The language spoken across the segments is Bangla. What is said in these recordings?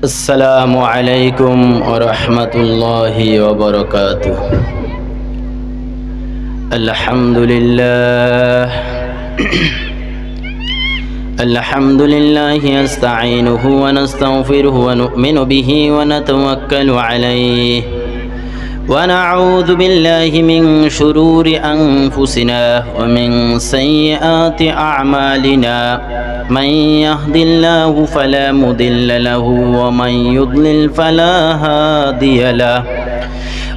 السلام عليكم ورحمة الله وبركاته. الحمد لله الحمد لله نستعينه ونستغفره ونؤمن به ونتوكل عليه ونعوذ بالله من شرور أنفسنا ومن سيئات أعمالنا من يهد الله فلا مضل له ومن يضلل فلا هادي له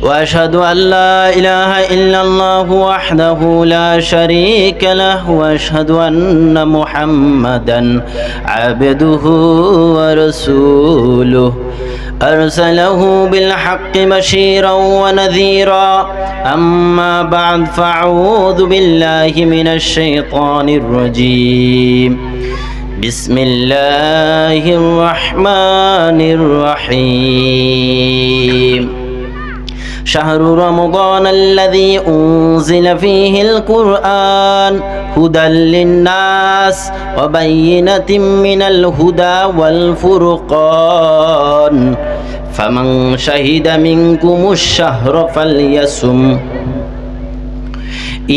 وأشهد أن لا إله إلا الله وحده لا شريك له وأشهد أن محمدا عبده ورسوله أرسله بالحق بشيرا ونذيرا أما بعد فأعوذ بالله من الشيطان الرجيم بسم الله الرحمن الرحيم شهر رمضان الذي أنزل فيه القرآن هدى للناس وبينة من الهدى والفرقان فمن شهد منكم الشهر فليصم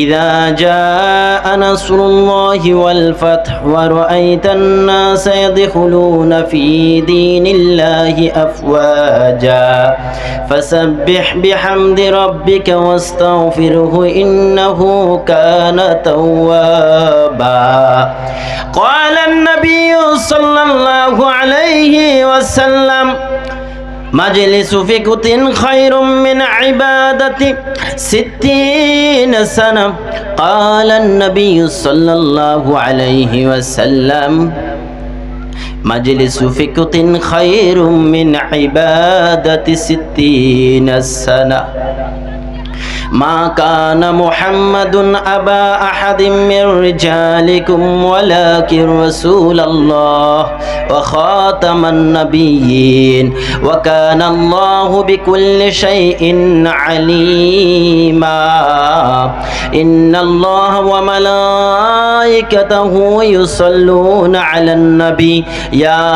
إذا جاء نصر الله والفتح ورأيت الناس يدخلون في دين الله أفواجا فسبح بحمد ربك واستغفره إنه كان توابا. قال النبي صلى الله عليه وسلم مجلس فقه خير من عبادة 60 سنة. قال النبي صلى الله عليه وسلم مجلس فقه خير من عبادة 60 سنة. ما كان محمد أبا أحد من رجالكم ولكن رسول الله وخاتم النبيين وكان الله بكل شيء عليما. إن الله وملائكته يصلون على النبي يا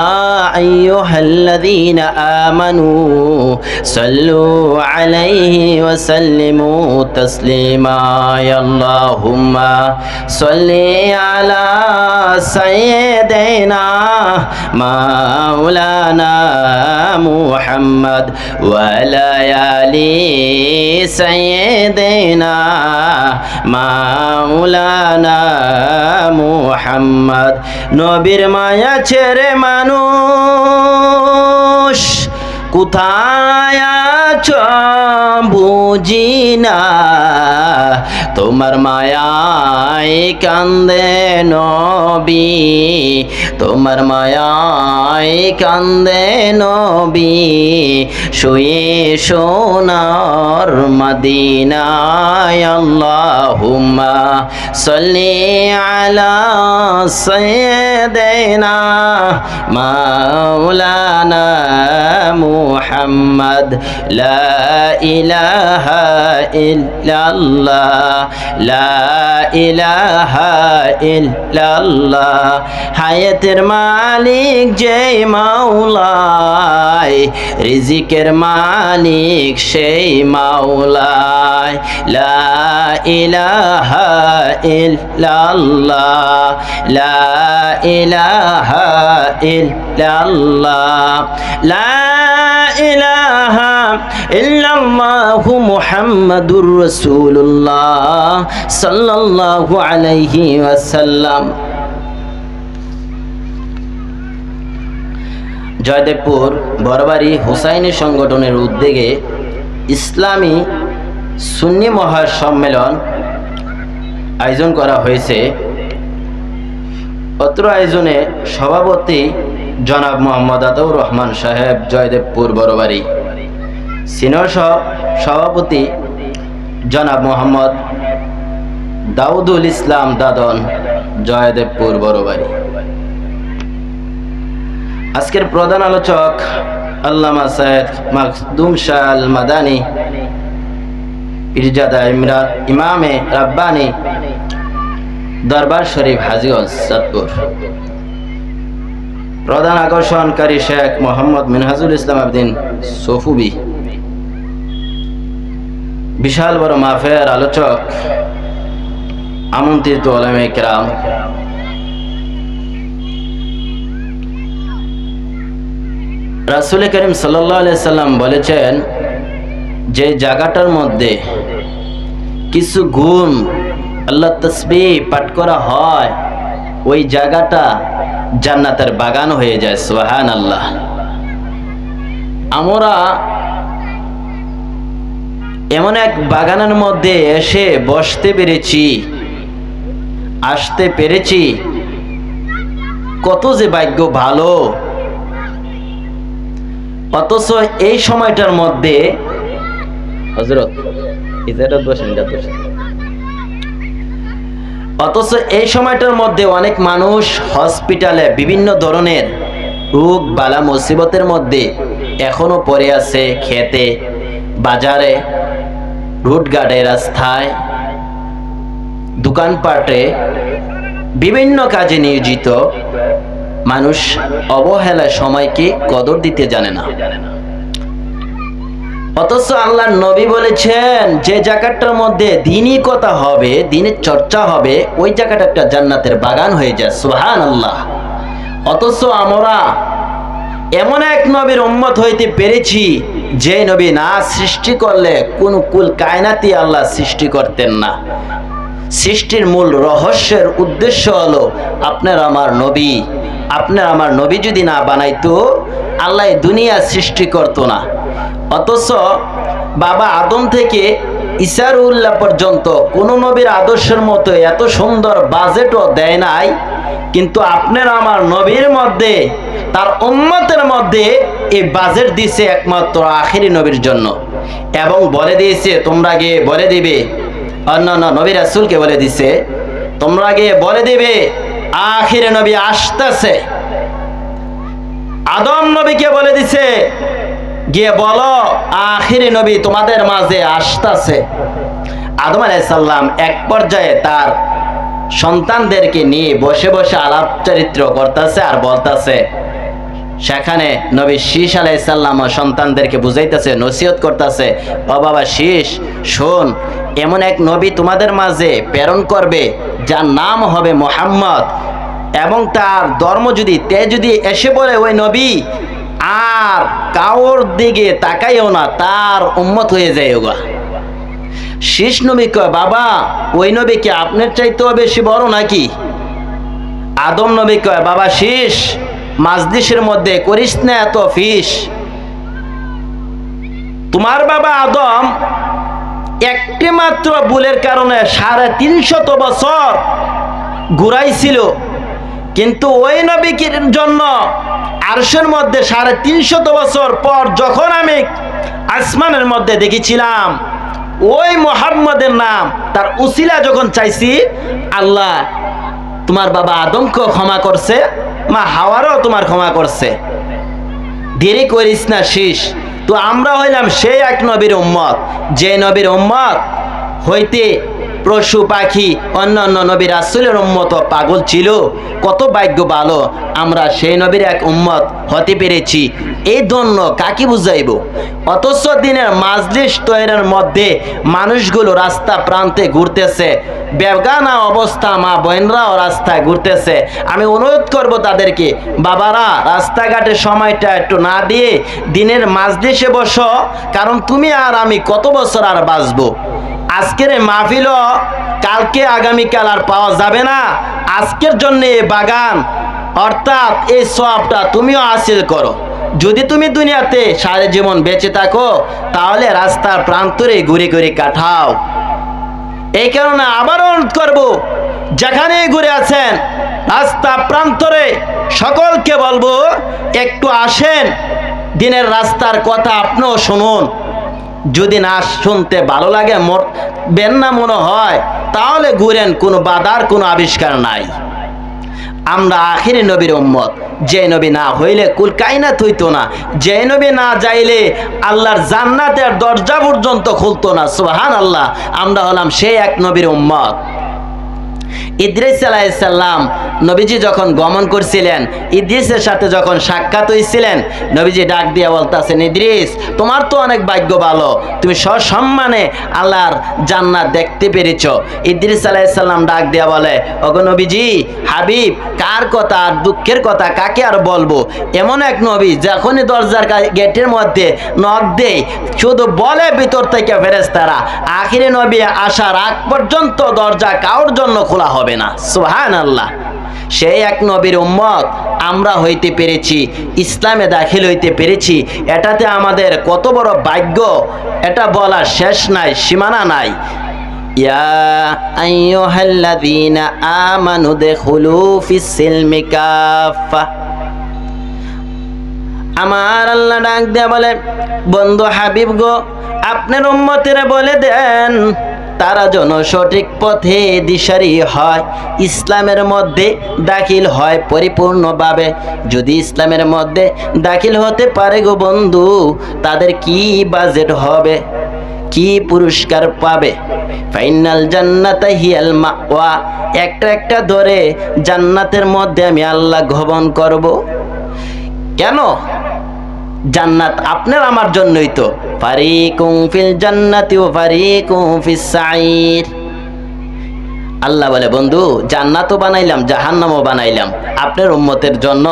أيها الذين آمنوا صلوا عليه وسلموا تسليما. يا اللهم صل على سيدنا مولانا محمد وعلى آل سيدنا مولانا محمد. নবীর মায়া ছেড়ে মানুষ কোথায় আছো বুঝি না, তোমার মায়ায় কান্দে নবী, তোমার মায়ায় কান্দে নবী শুয়ে সোনার মদিনায়। আল্লাহুম্মা সাল্লি আলা সাইয়্যিদিনা মাওলানা মুহাম্মদ। লা ইলাহা ইল্লাল্লাহ লা ইলাহা ইল্লাল্লাহ। হায়াতের মালিক যে মাওলায়, রিজিকের মালিক সেই মাওলায়। লা ইলাহা ইল্লাল্লাহ লা ইলাহা ইল্লাল্লাহ লা ইলাহা ইল্লাল্লাহু মুহাম্মাদুর রাসূলুল্লাহ সাল্লাল্লাহু আলাইহি ওয়াসাল্লাম। জয়দেবপুর বরবারি হুসাইনি সংগঠনের উদ্যোগে ইসলামী সুন্নি মহাসম্মেলন আয়োজন করা হয়েছে। অত্র আয়োজনে সভাপতি জনাব মোহাম্মদ আতাউর রহমান সাহেব, জয়দেবপুর বরবারি। সিনিয়র সভাপতি জনাব মোহাম্মদ দাউদুল ইসলাম দাদন, জয়দেবপুর বরবারি। আজকের প্রধান আলোচক আল্লামা সৈয়দ মাকদুম শাহ আল মাদানী, পীরজাদা ইমামে রাব্বানী, দরবার শরীফ হাজীগঞ্জ চাঁদপুর। প্রধান আকর্ষণকারী শেখ মোহাম্মদ মিনহাজুল ইসলাম আবদিন সফুবি, বিশাল বড় মাহফিলের আলোচক, আমন্ত্রিত উলামায়ে কেরাম, রাসূল করিম সাল্লাল্লাহু আলাইহি সাল্লাম বলেছেন যে জায়গাটার মধ্যে কিছু গুণ আল্লাহ তাসবিহ পাঠ করা হয় ওই জায়গাটা জান্নাতের বাগান হয়ে যায়। সুবহানাল্লাহ। আমরা এমন এক বাগানের মধ্যে এসে বসতে পেরেছি, আসতে পেরেছি, কত যে ভাগ্য ভালো। অথচ এই সময়টার মধ্যে হযরত ইজারাত বসেন, অথচ এই সময়টার মধ্যে অনেক মানুষ হসপিটালে বিভিন্ন ধরনের রোগ বালা মুসিবতের মধ্যে এখনো পড়ে আছে, খেতে, বাজারে, রোডঘাটে, রাস্তায়, দোকানপাটে, বিভিন্ন কাজে নিয়োজিত মানুষ অবহেলায় সময়কে কদর দিতে জানে না। অথচ আল্লাহর নবী বলেছেন যে জায়গাটার মধ্যে দ্বীনি কথা হবে, দ্বীনের চর্চা হবে, ওই জায়গাটা একটা জান্নাতের বাগান হয়ে যায়। সুবহানাল্লাহ। অথচ আমরা এমন এক নবীর উম্মত হইতে পেরেছি যে নবী না সৃষ্টি করলে কোন কুল কায়নাতি আল্লাহ সৃষ্টি করতেন না। সৃষ্টির মূল রহস্যের উদ্দেশ্য হলো আপনার আমার নবী। আপনার আমার নবী যদি না বানাইতো আল্লাহ দুনিয়া সৃষ্টি করতো না। অথচ বাবা আদম থেকে ঈসা রুহুল্লাহ পর্যন্ত কোন নবীর আদর্শের মতো এত সুন্দর বাজেটও দেয় নাই, কিন্তু আপনার আমার নবীর মধ্যে, তার উম্মতের মধ্যে এই বাজেট দিছে একমাত্র আখিরি নবীর জন্য, এবং বলে দিয়েছে তোমরা গিয়ে বলে দিবে, অন্যান্য নবী রাসূলকে বলে দিছে তোমরা গিয়ে বলে দিবে আখিরি নবী আসতেছে। আদম নবীকে বলে দিছে গিয়ে বলো আখিরি নবী তোমাদের মাঝে আসতেছে। আদম আলাইহিস সালাম এক পর্যায়ে তার সন্তানদেরকে নিয়ে বসে বসে আলাপ চরিত্র করতেছে আর বলতেছে, সেখানে নবী শীষ আলাইহিস সালাম সন্তানদেরকে বুঝাইতেছে, নসিহত করতেছে, ও বাবা শীষ শোন, এমন এক নবী তোমাদের মাঝে প্রেরণ করবে যার নাম হবে মুহাম্মদ, এবং তার ধর্ম যদি এসে বলে ওই নবী আর কাউর দিকে তাকাইও না, তার উম্মত হয়ে যায় ওগা। শীষ নবী কয় বাবা ওই নবী কি আপনার চাইতেও বেশি বড় নাকি? আদম নবী কয় বাবা শীষ মাজলিসের মধ্যে করিস না এত ফিস। তোমার বাবা আদম একটি মাত্র ভুলের কারণে 350 বছর ঘুরাইছিল, কিন্তু ওই নবীর জন্য আরশের মধ্যে 350 বছর পর যখন আমি আসমানের মধ্যে দেখেছিলাম ওই মুহাম্মদের নাম, তার উসিলা যখন চাইছি, আল্লাহ তোমার বাবা আদমকে ক্ষমা করছে, মা হাওয়ারও তোমার ক্ষমা করছে। দেরি করিস না শীষ। তো আমরা হইলাম সেই এক নবীর উম্মত, যে নবীর উম্মত হইতে পশু পাখি অন্যান্য নবী রাসূলের উম্মত পাগল ছিল। কত ভাগ্য ভালো আমরা সেই নবীর এক উম্মত হতে পেরেছি। এই ধন্য কাকে বুঝাইব? অথচ দিনের মাজলিস তৈরির মধ্যে মানুষগুলো রাস্তা প্রান্তে ঘুরতেছে, বেগানা অবস্থা, মা বোনরাও রাস্তায় ঘুরতেছে। আমি অনুরোধ করব তাদেরকে, বাবারা রাস্তাঘাটে সময়টা একটু না দিয়ে দিনের মাজলিসে বসো, কারণ তুমি আর আমি কত বছর আর বাঁচবো। আজকের মাহফিল কালকে আগামীকাল আর পাওয়া যাবে না। আজকের জন্য এই বাগান অর্থাৎ এই সওয়াবটা তুমিও হাসিল করো। যদি তুমি দুনিয়াতে সারা জীবন বেঁচে থাকো তাহলে রাস্তার প্রান্তরে ঘুরে ঘুরে কাটাও। এই কারণে আবার অনুরোধ করব, যেখানে ঘুরে আছেন রাস্তা প্রান্তরে সকলকে বলবো একটু আসেন, দিনের রাস্তার কথা আপনিও শুনুন। যদি না শুনতে ভালো লাগে, বেন্না মনে হয়, তাহলে ঘুরেন, কোনো বাধার কোনো আবিষ্কার নাই। আমরা আখিরি নবীর উম্মত, যে নবী না হইলে কুল কায়নাত হইতো না, যে নবী না যাইলে আল্লাহর জান্নাতের দরজা পর্যন্ত খুলতো না। সুবহানাল্লাহ। আমরা হলাম সেই এক নবীর উম্মত। ইদ্রিস আলাইহিস সালাম নবীজি যখন গমন করছিলেন, ইদ্রিসের সাথে যখন সাক্ষাৎ হয়েছিলেন, নবীজি ডাক দিয়ে বলতেছেন, ইদ্রিস তোমার তো অনেক ভাগ্য ভালো, তুমি সসম্মানে আল্লাহর জান্নাত দেখতে পেরেছো। ইদ্রিস আলাইহিস সালাম ডাক দিয়ে বলে, ওগো নবীজি হাবিব, কার কথা আর দুঃখের কথা কাকে আর বলবো? এমন এক নবী যখনই দরজার গেটের মধ্যে নক দেয়, শুধু বলে ভিতর থেকে ফেরেশতারা, আখিরে নবী আসার আগ পর্যন্ত দরজা কারোর জন্য খোলা হবে না। সুবহানাল্লাহ। সেই এক নবীর উম্মত আমরা হইতে পেরেছি, ইসলামে দাখিল হইতে পেরেছি, এটাতে আমাদের কত বড় ভাগ্য, এটা বলার শেষ নাই, সীমানা নাই। ইয়া আইয়ুহাল্লাযীনা আমানু দুখুলু ফিস-সিলমি কাফা। আমার আল্লাহ ডাক দিয়ে বলে, বন্ধু হাবিব গো, আপনার উম্মতেরা বলে দেন তারা যেন সঠিক পথে দিশারি হয়, ইসলামের মধ্যে দাখিল হয় পরিপূর্ণভাবে। যদি ইসলামের মধ্যে দাখিল হতে পারে গো বন্ধু, তাদের কি বাজেট হবে, কি পুরস্কার পাবে? ফাইনাল জান্নাতা হিয়াল মাওয়া, একটা একটা ধরে জান্নাতের মধ্যে আমি আল্লাহ গমন করব। কেন? জান্নাত আপনার আমার জন্যই তো। ফারিকুম ফিল জান্নাতি ওয়া ফারিকুম ফিস সাঈর। আল্লাহ বলে, বন্ধু জান্নাতও বানাইলাম, জাহান্নামও বানাইলাম আপনার উম্মতের জন্য।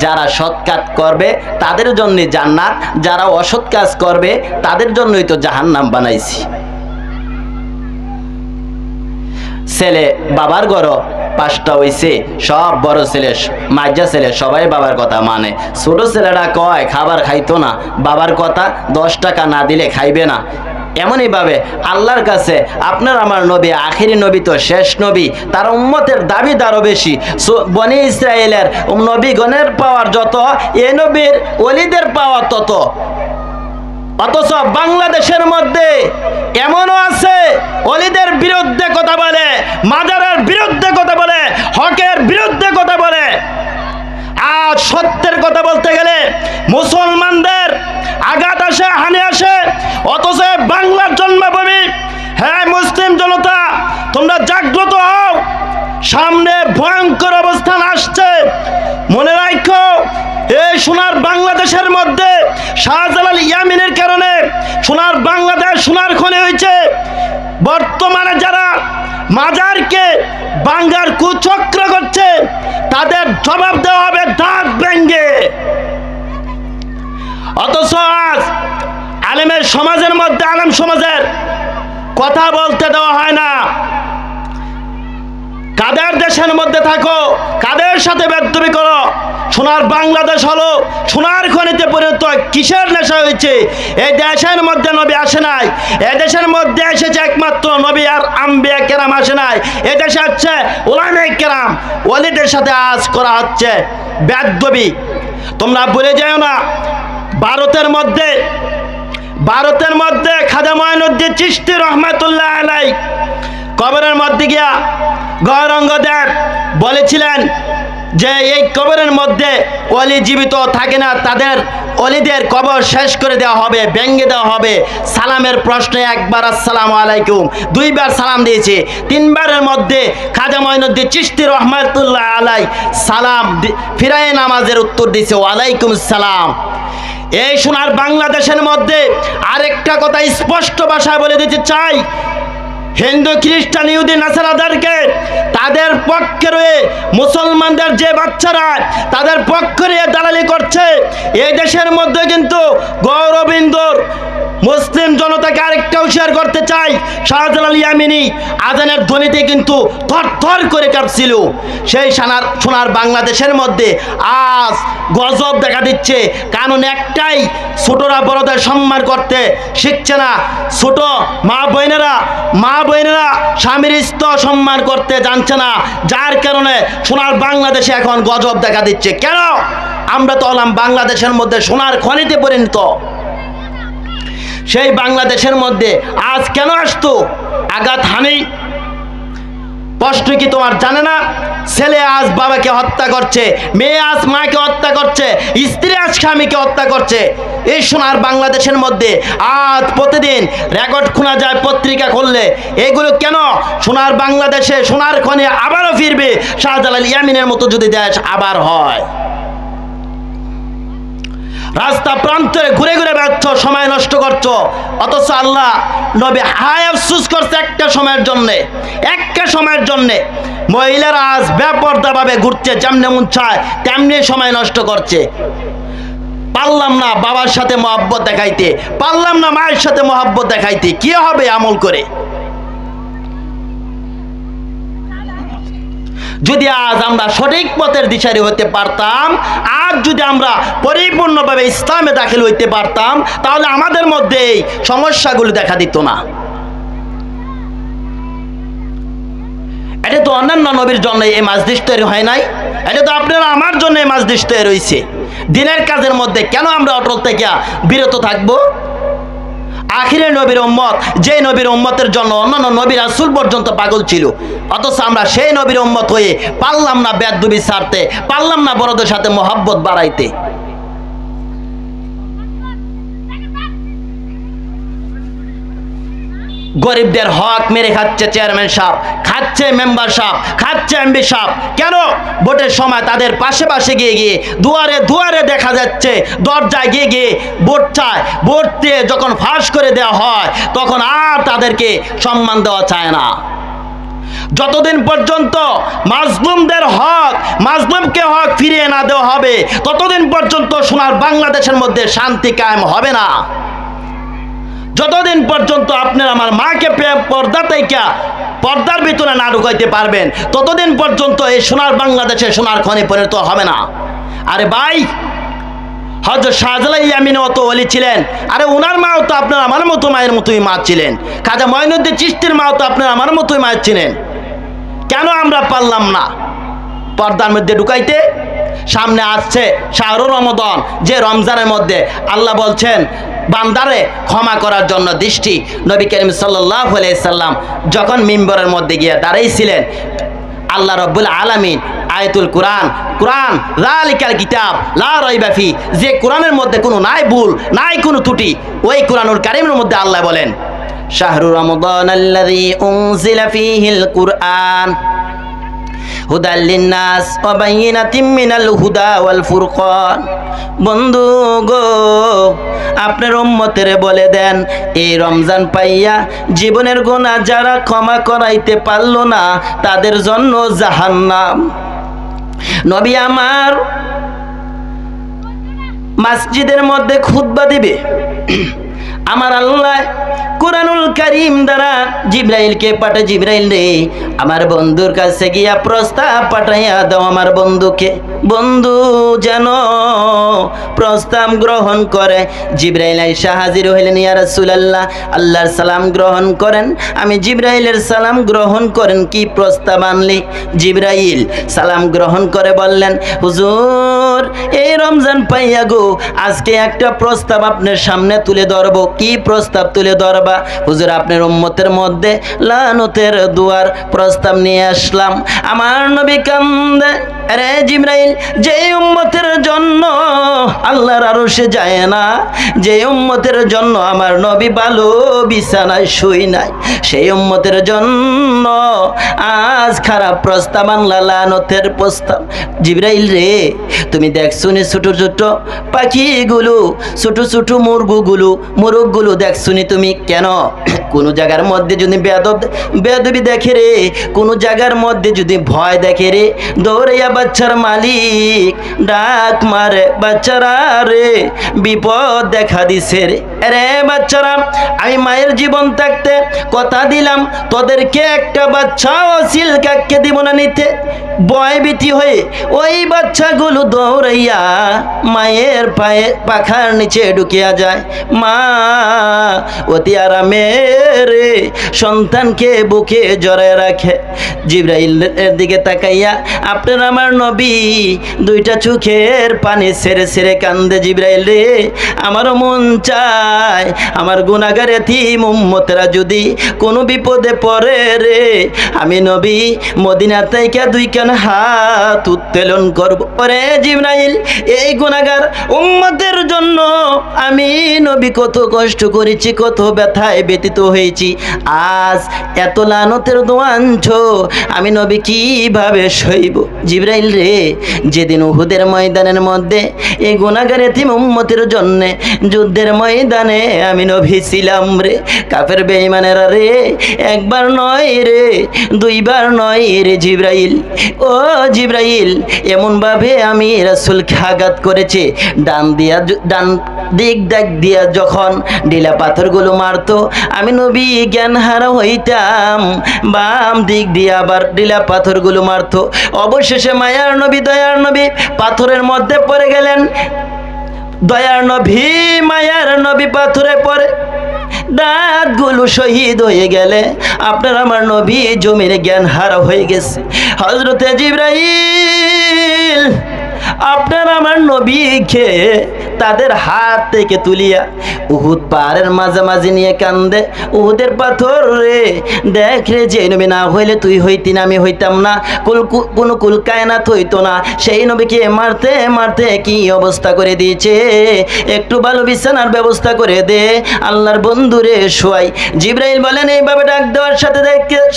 যারা সৎ কাজ করবে তাদের জন্যই জান্নাত, যারা অসৎ কাজ করবে তাদের জন্যই তো জাহান্নাম বানাইছি। ছেলে বাবার ঘর পাঁচটা হইছে, সব বড় ছেলে মাঝা ছেলে সবাই বাবার কথা মানে। ছোট ছেলেরা কয় খাবার খাইতো না, বাবার কথা 10 টাকা না দিলে খাইবে না। এমনই ভাবে আল্লাহর কাছে আপনার আমার নবী আখিরি নবী তো শেষ নবী, তার উম্মতের দাবিদারও বেশি। বনি ইসরায়েলের নবীগণের পাওয়ার যত, এ নবীর ওলিদের পাওয়া তত। অথচ বাংলাদেশের মধ্যে এমনও আছে ওলিদের বিরুদ্ধে কথা বলে, মাজারের বিরুদ্ধে কথা বলে, হকের বিরুদ্ধে কথা বলে। আজ সত্যের কথা বলতে গেলে মুসলমানদের আঘাত আসে, হানি আসে। অথচ বাংলার জন্মভূমি, হ্যাঁ মুসলিম জনতা, তোমরা জাগ্রত হও, সামনে ভয়ঙ্কর অবস্থান আসছে। মনে রাখো, এই সোনার বাংলাদেশের মধ্যে শাহজালাল ইয়ামিনের কারণে সোনার বাংলাদেশ সোনার খনি হয়েছে। বর্তমানে যারা মাজারকে বাঙ্গার কুচক্র করছে, তাদের জবাব দেওয়া হবে দাঁত ভেঙে। অথচ আজ আলেমের সমাজের মধ্যে আলেম সমাজের কথা বলতে দেওয়া হয় না। কাদের দেশের মধ্যে থাকো, কাদের সাথে বেদবি করো, সোনার বাংলাদেশ হলো সোনার খনিতে পরিণত। কিসের নেশা হয়েছে? এই দেশের মধ্যে নবী আসে নাই, এই দেশের মধ্যে এসেছে একমাত্র নবী আর আম্বিয়া কেরাম আসে নাই। এই দেশে হচ্ছে উলামায়ে কেরাম, ওলিদের সাথে আজ করা হচ্ছে বেদবি। তোমরা ভুলে যাও না, ভারতের মধ্যে খাজা মঈনুদ্দিন চিশতি রহমাতুল্লাহ আলাইহি কবরের মধ্যে গিয়া গৌরাঙ্গদেব বলেছিলেন যে এই কবরের মধ্যে ওলি জীবিত থাকে না, তাদের ওলিদের কবর শেষ করে দেওয়া হবে, ভেঙে দেওয়া হবে। সালামের প্রশ্নে একবার আসসালামু আলাইকুম, 2 বার সালাম দিয়েছে, 3 বারের মধ্যে খাজা মঈনুদ্দিন চিশতি রহমাতুল্লাহ আলাইহি সালাম ফিরায়ে নামাজের উত্তর দিয়েছে ওয়ালাইকুম সালাম। এই সোনার বাংলাদেশের মধ্যে আরেকটা কথা স্পষ্ট ভাষায় বলে দিতে চাই, হিন্দু খ্রিস্টান ইহুদি নাসারাদেরকে তাদের পক্ষে রয়ে মুসলমানদের যে বাচ্চারা তাদের পক্ষে রয়ে দালালি করছে, এই দেশের মধ্যে কিন্তু গৌরবিন্দর মুসলিম জনতাকে আরেকটা হুঁশিয়ার করতে চাই, শাহজালাল ইয়ামিনী আজানের ধ্বনিতে কিন্তু থরথর করে কাঁপছিল। সেই সোনার বাংলাদেশের মধ্যে আজ গজব দেখা দিচ্ছে। কারণ একটাই, ছোটরা বড়দের সম্মান করতে শিখছে না, ছোট মা বোনেরা স্বামীর স্ত্রী সম্মান করতে জানছে না, যার কারণে সোনার বাংলাদেশে এখন গজব দেখা দিচ্ছে। কেন? আমরা তো হলাম বাংলাদেশের মধ্যে সোনার খনিতে পরিণত। সেই বাংলাদেশের মধ্যে আজ কেন আসতো আঘাত হানি? প্রশ্ন কি তোমার জানে না? ছেলে আজ বাবাকে হত্যা করছে, মেয়ে আজ মাকে হত্যা করছে, স্ত্রী আজ স্বামীকে হত্যা করছে। এই সোনার বাংলাদেশের মধ্যে আজ প্রতিদিন রেকর্ড শোনা যায় পত্রিকা খুললে। এগুলো কেন? সোনার বাংলাদেশে সোনার খনি আবারও ফিরবে, শাহজালাল ইয়ামিনের মতো যদি দেশ আবার হয়। রাস্তা প্রান্তরে ঘুরে ঘুরে বেড়াচ্ছ, সময় নষ্ট করছো, অথচ আল্লাহ নবী হায় আফসুস করছে একটা সময়ের জন্যে। মহিলারা আজ বেপরদাভাবে ঘুরছে, যেমনি মন চায় তেমনি সময় নষ্ট করছে। পারলাম না বাবার সাথে মহব্বত দেখাইতে, পারলাম না মায়ের সাথে মহব্বত দেখাইতে, কি হবে আমল করে? যদি আজ আমরা সঠিক পথের দিশারি হতে পারতাম, আজ যদি আমরা পরিপূর্ণভাবে ইসলামে দাখিল হইতে পারতাম, তাহলে আমাদের মধ্যে এই সমস্যাগুলো দেখা দিত না। এটা তো অন্যান্য নবীর জন্য এই মাজলিস তৈরি হয় নাই, এটা তো আপনারা আমার জন্য এই মাজলিস তৈরি হয়েছে। দিনের কাজের মধ্যে কেন আমরা অটল থেকে বিরত থাকবো? আখিরের নবীর উম্মত, যে নবীর উম্মতের জন্য অন্যান্য নবী রাসূল পর্যন্ত পাগল ছিল, অথচ আমরা সেই নবীর উম্মত হয়ে পারলাম না বেয়াদবি ছাড়তে, পারলাম না বড়দের সাথে মহব্বত বাড়াইতে। গরিবদের হক মেরে খাচ্ছে চেয়ারম্যান সাহেব, খাচ্ছে মেম্বার সাহেব, খাচ্ছে এমপি সাহেব। কেন? ভোটের সময় তাদের পাশে পাশে গিয়ে গিয়ে দুয়ারে দুয়ারে দেখা যাচ্ছে, দরজায় গিয়ে গিয়ে ভোট চায়। ভোট দিয়ে যখন ফাঁস করে দেওয়া হয়, তখন আর তাদেরকে সম্মান দেওয়া চায় না। যতদিন পর্যন্ত মাজলুমদের হক, মাজলুমকে হক ফিরিয়ে না দেওয়া হবে, ততদিন পর্যন্ত সোনার বাংলাদেশের মধ্যে শান্তি কায়েম হবে না। যতদিন পর্যন্ত আপনার আমার মাকে পর্দার ভিতরে না ঢুকাইতে পারবেন, ততদিন পর্যন্ত এই সোনার বাংলাদেশে সোনার খনি পরিণত হবে না। আরে ভাই, হযরত শাহজালাল ইয়ামিনী অত ওলি ছিলেন, আরে ওনার মাও তো আপনার আমার মতো মায়ের মতোই মা ছিলেন। খাজা মঈনুদ্দিন চিশতির মাও তো আপনার আমার মতোই মায়ের ছিলেন। কেন আমরা পারলাম না পর্দার মধ্যে ঢুকাইতে? সামনে আসছে শাহরুর রমাদান, যে রমজানের মধ্যে আল্লাহ বলছেন বান্দারে ক্ষমা করার জন্য দৃষ্টি। নবী করিম সাল্লাল্লাহু আলাইহি সাল্লাম যখন মিম্বরের মধ্যে গিয়ে দাঁড়াইছিলেন, আল্লাহ রাব্বুল আলামিন আয়াতুল কুরআন যালিকাল কিতাব লা রাইবা ফি, যে কোরআনের মধ্যে কোনো নাই ভুল, নাই কোনো ত্রুটি, ওই কোরআনুল কারীমের মধ্যে আল্লাহ বলেন শাহরু রমাদানাল্লাযী উনজিলা ফীহিল কুরআন হুদাল লিন্নাস ওয়া বাইয়িনাতিম মিনাল হুদা ওয়াল ফুরকান। বন্ধু গো, আপনার উম্মতের বলে দেন, এই রমজান পাইয়া জীবনের গুনাহ যারা ক্ষমা করাইতে পারল না, তাদের জন্য জাহান্নাম। নবী আমার মসজিদের মধ্যে খুতবা দিবে, আমার আল্লাহ কুরআনুল কারীম দ্বারা জিবরাইলকে পাঠায়, জিবরাইল রে আমার বন্ধুর কাছে গিয়া প্রস্তাব পাঠাইয়া দাও আমার বন্ধুকে, বন্ধু যেন প্রস্তাব গ্রহণ করে। জিবরাইল আইসা হাজির হইলেন, ইয়া রাসূলুল্লাহ আল্লাহর সালাম গ্রহণ করেন। আমি জিবরাইলের সালাম গ্রহণ করেন, কি প্রস্তাব আনলি? জিবরাইল সালাম গ্রহণ করে বললেন, হুজুর এই রমজান পাইয়া গো আজকে একটা প্রস্তাব আপনার সামনে তুলে ধরব। কি প্রস্তাব তুলে ধরবা? হুজুর আপনার উম্মতের মধ্যে লানতের দুয়ার প্রস্তাব নিয়ে আসলাম। আমার নবী কান্দে, আরে জিবরাইল, যে উম্মতের জন্য আল্লাহর আরশে যায় না, যে উম্মতের জন্য আমার নবী ভালো বিছানায় শুই নাই, সেই উম্মতের জন্য আজ খারাপ প্রস্তাব আনলা, লানতের প্রস্তাব। জিবরাইল রে, তুমি দেখছুনি ছোট ছোট পাখিগুলো, ছোট ছোট মুরগগুলো দেখছুনি তুমি? কেন? কোন জায়গার মধ্যে যদি বেয়াদবি দেখে রে, কোন জায়গার মধ্যে যদি ভয় দেখে রে, দৌড়াইয়া বাচ্চার মালিক ডাক মারে, বাচ্চারা রে বিপদ দেখা দিছে রে। আরে বাচ্চারা, আমি মায়ের জীবন থাকতে কথা দিলাম তোদেরকে একটা বাচ্চাও সিলকাকে দিব না নিতে। ভয়ভীতি হয়ে ওই বাচ্চাগুলো দৌড়াইয়া মায়ের পায়ে পাখার নিচে ঢুকিয়া যায়। মা অতি আরামে রে সন্তানকে বুকে জড়ায় রাখে। জিবরাইলের দিকে তাকাইয়া আপনার আমার নবী দুইটা চোখের পানি ছেড়ে ছেড়ে কান্দে। জিবরাইল রে, আমারও মন চায় আমার গুনাহগার এতিম উম্মতেরা যদি কোনো বিপদে পড়ে রে, আমি নবী মদিনা থেকে দুইখান হাত উত্তোলন করব। ওরে জিবরাইল, এই গুনাহগার উম্মতের জন্য আমি নবী কত কষ্ট করেছি, কত ব্যথায় ব্যতীত হয়েছি। আজ এত লানতের দোয়াঞ্ছ আমি নবী কিভাবে সইব? জিবরাইল রে, যেদিন উহুদের ময়দানের মধ্যে এই গুনাহগার এতিম উম্মতের জন্য যুদ্ধের ময়দানে আমি নবী ছিলাম রে, কাফের বেঈমানেরা রে একবার নয় রে, দুইবার নয় রে জিবরাইল, ও জিবরাইল, এমনভাবে আমি রাসূলকে আঘাত করেছে। ডান দিক দিয়া যখন ঢিলা পাথরগুলো মারতো আমি নবী জ্ঞান হারা হইতাম, বাম দিক দিয়ে আবার ঢিলা পাথরগুলো মারতো। অবশেষে মায়ার নবী দয়ার নবী পাথরের মধ্যে পড়ে গেলেন। দয়ার নবী মায়ার নবী পাথরে পড়ে দাঁতগুলো শহীদ হয়ে গেলে আপনার আমার নবী জমির জ্ঞান হারা হয়ে গেছে। হযরতে জিবরাইল আপনার আমার নবীকে তাদের হাত থেকে তুলিয়া উহুদ পাহাড়ের মাঝামাঝি নিয়ে কান্দে। উহুদের পাথর রে, দেখ রে, যে নবী না হইলে তুই হইতি না, আমি হইতাম না, কোনো কুল কায়নাত হইতো না। সেই নবীকে মারতে মারতে কি অবস্থা করে দিয়েছে, একটু ভালো বিছানার ব্যবস্থা করে দে, আল্লাহর বন্ধু রে শোয়াই। জিবরাইল বলেন, এইভাবে ডাক দেওয়ার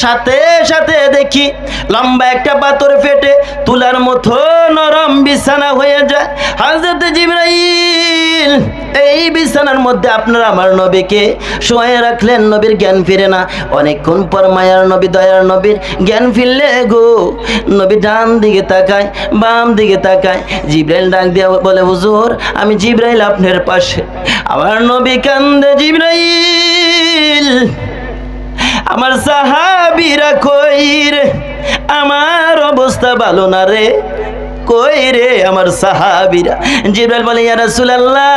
সাথে সাথে দেখি লম্বা একটা পাথর ফেটে তুলার মতো নরম বিছানা হয়ে যায়। হযরত জিবরাইল এই বিছানার মধ্যে আপনার আমার নবীকে শোয়ে রাখলেন। নবীর জ্ঞান ফিরে না। অনেকক্ষণ পর মায়ার নবী দয়ার নবীর জ্ঞান ফিরলে গো, নবী ডান দিকে তাকায়, বাম দিকে তাকায়। জিবরাইল ডাক দিয়া বলে, হুজুর আমি জিবরাইল আপনার পাশে। আমার নবী কান্দে, জিবরাইল আমার সাহাবীরা কই রে, আমার অবস্থা ভালো না রে, কই রে আমার সাহাবীরা? জিবরাইল বলে, ইয়া রাসূলুল্লাহ,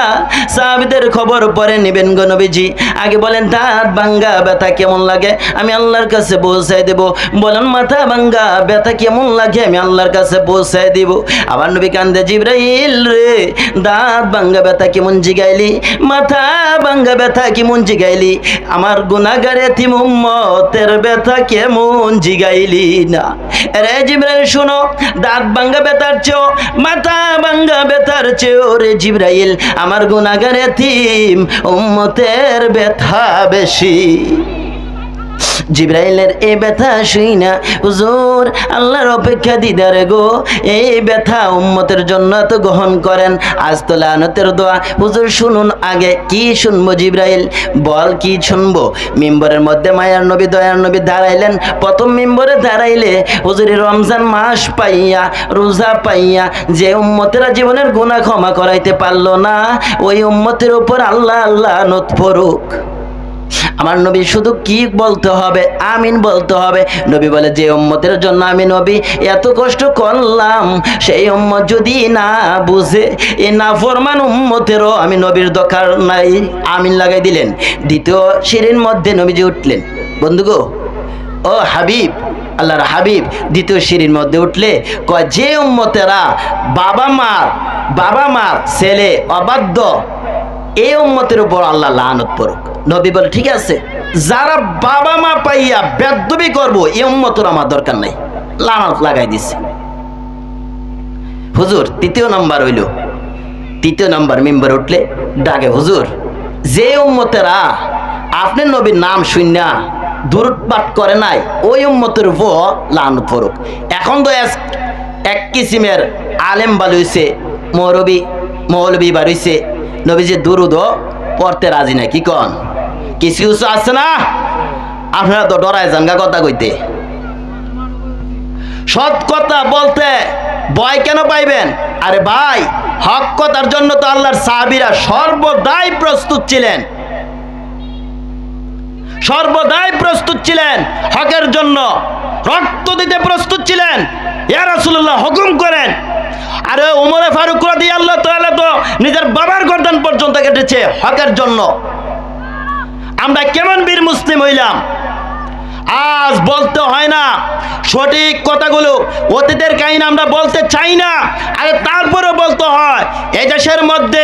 সাহাবীদের খবর পরে নেবেন গো নবীজি, আগে বলেন দাঁত ভাঙ্গা ব্যথা কেমন লাগে, আমি আল্লাহর কাছে পৌঁছায় দেব। বলেন মাথা ভাঙ্গা ব্যথা কেমন লাগে, আমি আল্লাহর কাছে পৌঁছায় দিব। আমার নবী কান্দে, জিবরাইল রে, দাঁত ভাঙ্গা ব্যথা কেমন জিগাইলি, মাথা ভাঙ্গা ব্যথা কেমন জিগাইলি, আমার গুনাহগার এতিম উম্মতের ব্যথা কেমন জিগাইলি না? রে জিবরাইল শোনো, দাঁত ভাঙ্গা ব্যথার চেয়েও মাথা ভাঙ্গা ব্যথার চেয়েও রে জিবরাইল আমার গুনাহগার এতিম উম্মতের ব্যথা বেশি। জিবরাইলের এই ব্যথা শুই না হুজুর আল্লাহর অপেক্ষা দিদারে গো, এই ব্যথা উম্মতের জন্য তো গ্রহণ করেন। আজ তো লানতের দোয়া হুজুর শুনুন, আগে কি শুনবো জিবরাইল বল, কি শুনবো? মিম্বরের মধ্যে মায়ার নবী দয়ার নবী দাঁড়াইলেন। প্রথম মিম্বরে দাঁড়াইলে হুজুরি রমজান মাস পাইয়া, রোজা পাইয়া যে উম্মতেরা জীবনের গুনাহ ক্ষমা করাইতে পারলো না, ওই উম্মতের উপর আল্লাহ আল্লাহ লানত পড়ুক। আমার নবী শুধু কি বলতে হবে? আমিন বলতে হবে। নবী বলে, যে উম্মতের জন্য আমি নবী এত কষ্ট করলাম, সেই উম্মত যদি না বুঝে, এই নাফরমান উম্মতেরও আমি নবীর দরকার নাই। আমিন লাগাই দিলেন। দ্বিতীয় সিঁড়ির মধ্যে নবীজি উঠলেন। বন্ধুগো, ও হাবিব, আল্লাহর হাবিব দ্বিতীয় সিঁড়ির মধ্যে উঠলে কয়, যে উম্মতেরা বাবা মার ছেলে অবাধ্য, এই উম্মতের উপর আল্লাহ লানত পড়ুক। নবী বলে, ঠিক আছে, যারা বাবা মা পাইয়া বেদবি করবো এই উম্মতের আমার দরকার নাই, লানত লাগাই দিছে। হুজুর তৃতীয় নাম্বার মেম্বার উঠলে ডাকে, হুজুর যে উম্মতেরা আপনি নবীর নাম শুননা দূরত পাঠ করে নাই, ওই উম্মতের উপর লানত পড়ুক। এখন তো এক কিসিমের আলেম বালুইছে, মৌলবী বাড়িছে, নবীজি দুরুদ পড়তে রাজি না। কি কন? কিছু কিছু আছে না, আপনারা তো ডরায় জানগা কথা কইতে, সৎ কথা বলতে ভয় কেন পাইবেন? আরে ভাই, হক কথার জন্য তো আল্লাহর সাহাবীরা সর্বদাই প্রস্তুত ছিলেন, হকের জন্য রক্ত দিতে প্রস্তুত ছিলেন। ইয়া রাসূলুল্লাহ হুকুম করেন। আরে ওমরে ফারুক রাদিয়াল্লাহু তাআলা তো নিজের বাবার গর্দান পর্যন্ত কেটেছে হকের জন্য। আমরা কেমন বীর মুসলিম হইলাম? আজ বলতে হয় না সঠিক কথাগুলো, অতীতের কাহিনী আমরা বলতে চাই না, আরে তারপরে বলতে হয়। এই দেশের মধ্যে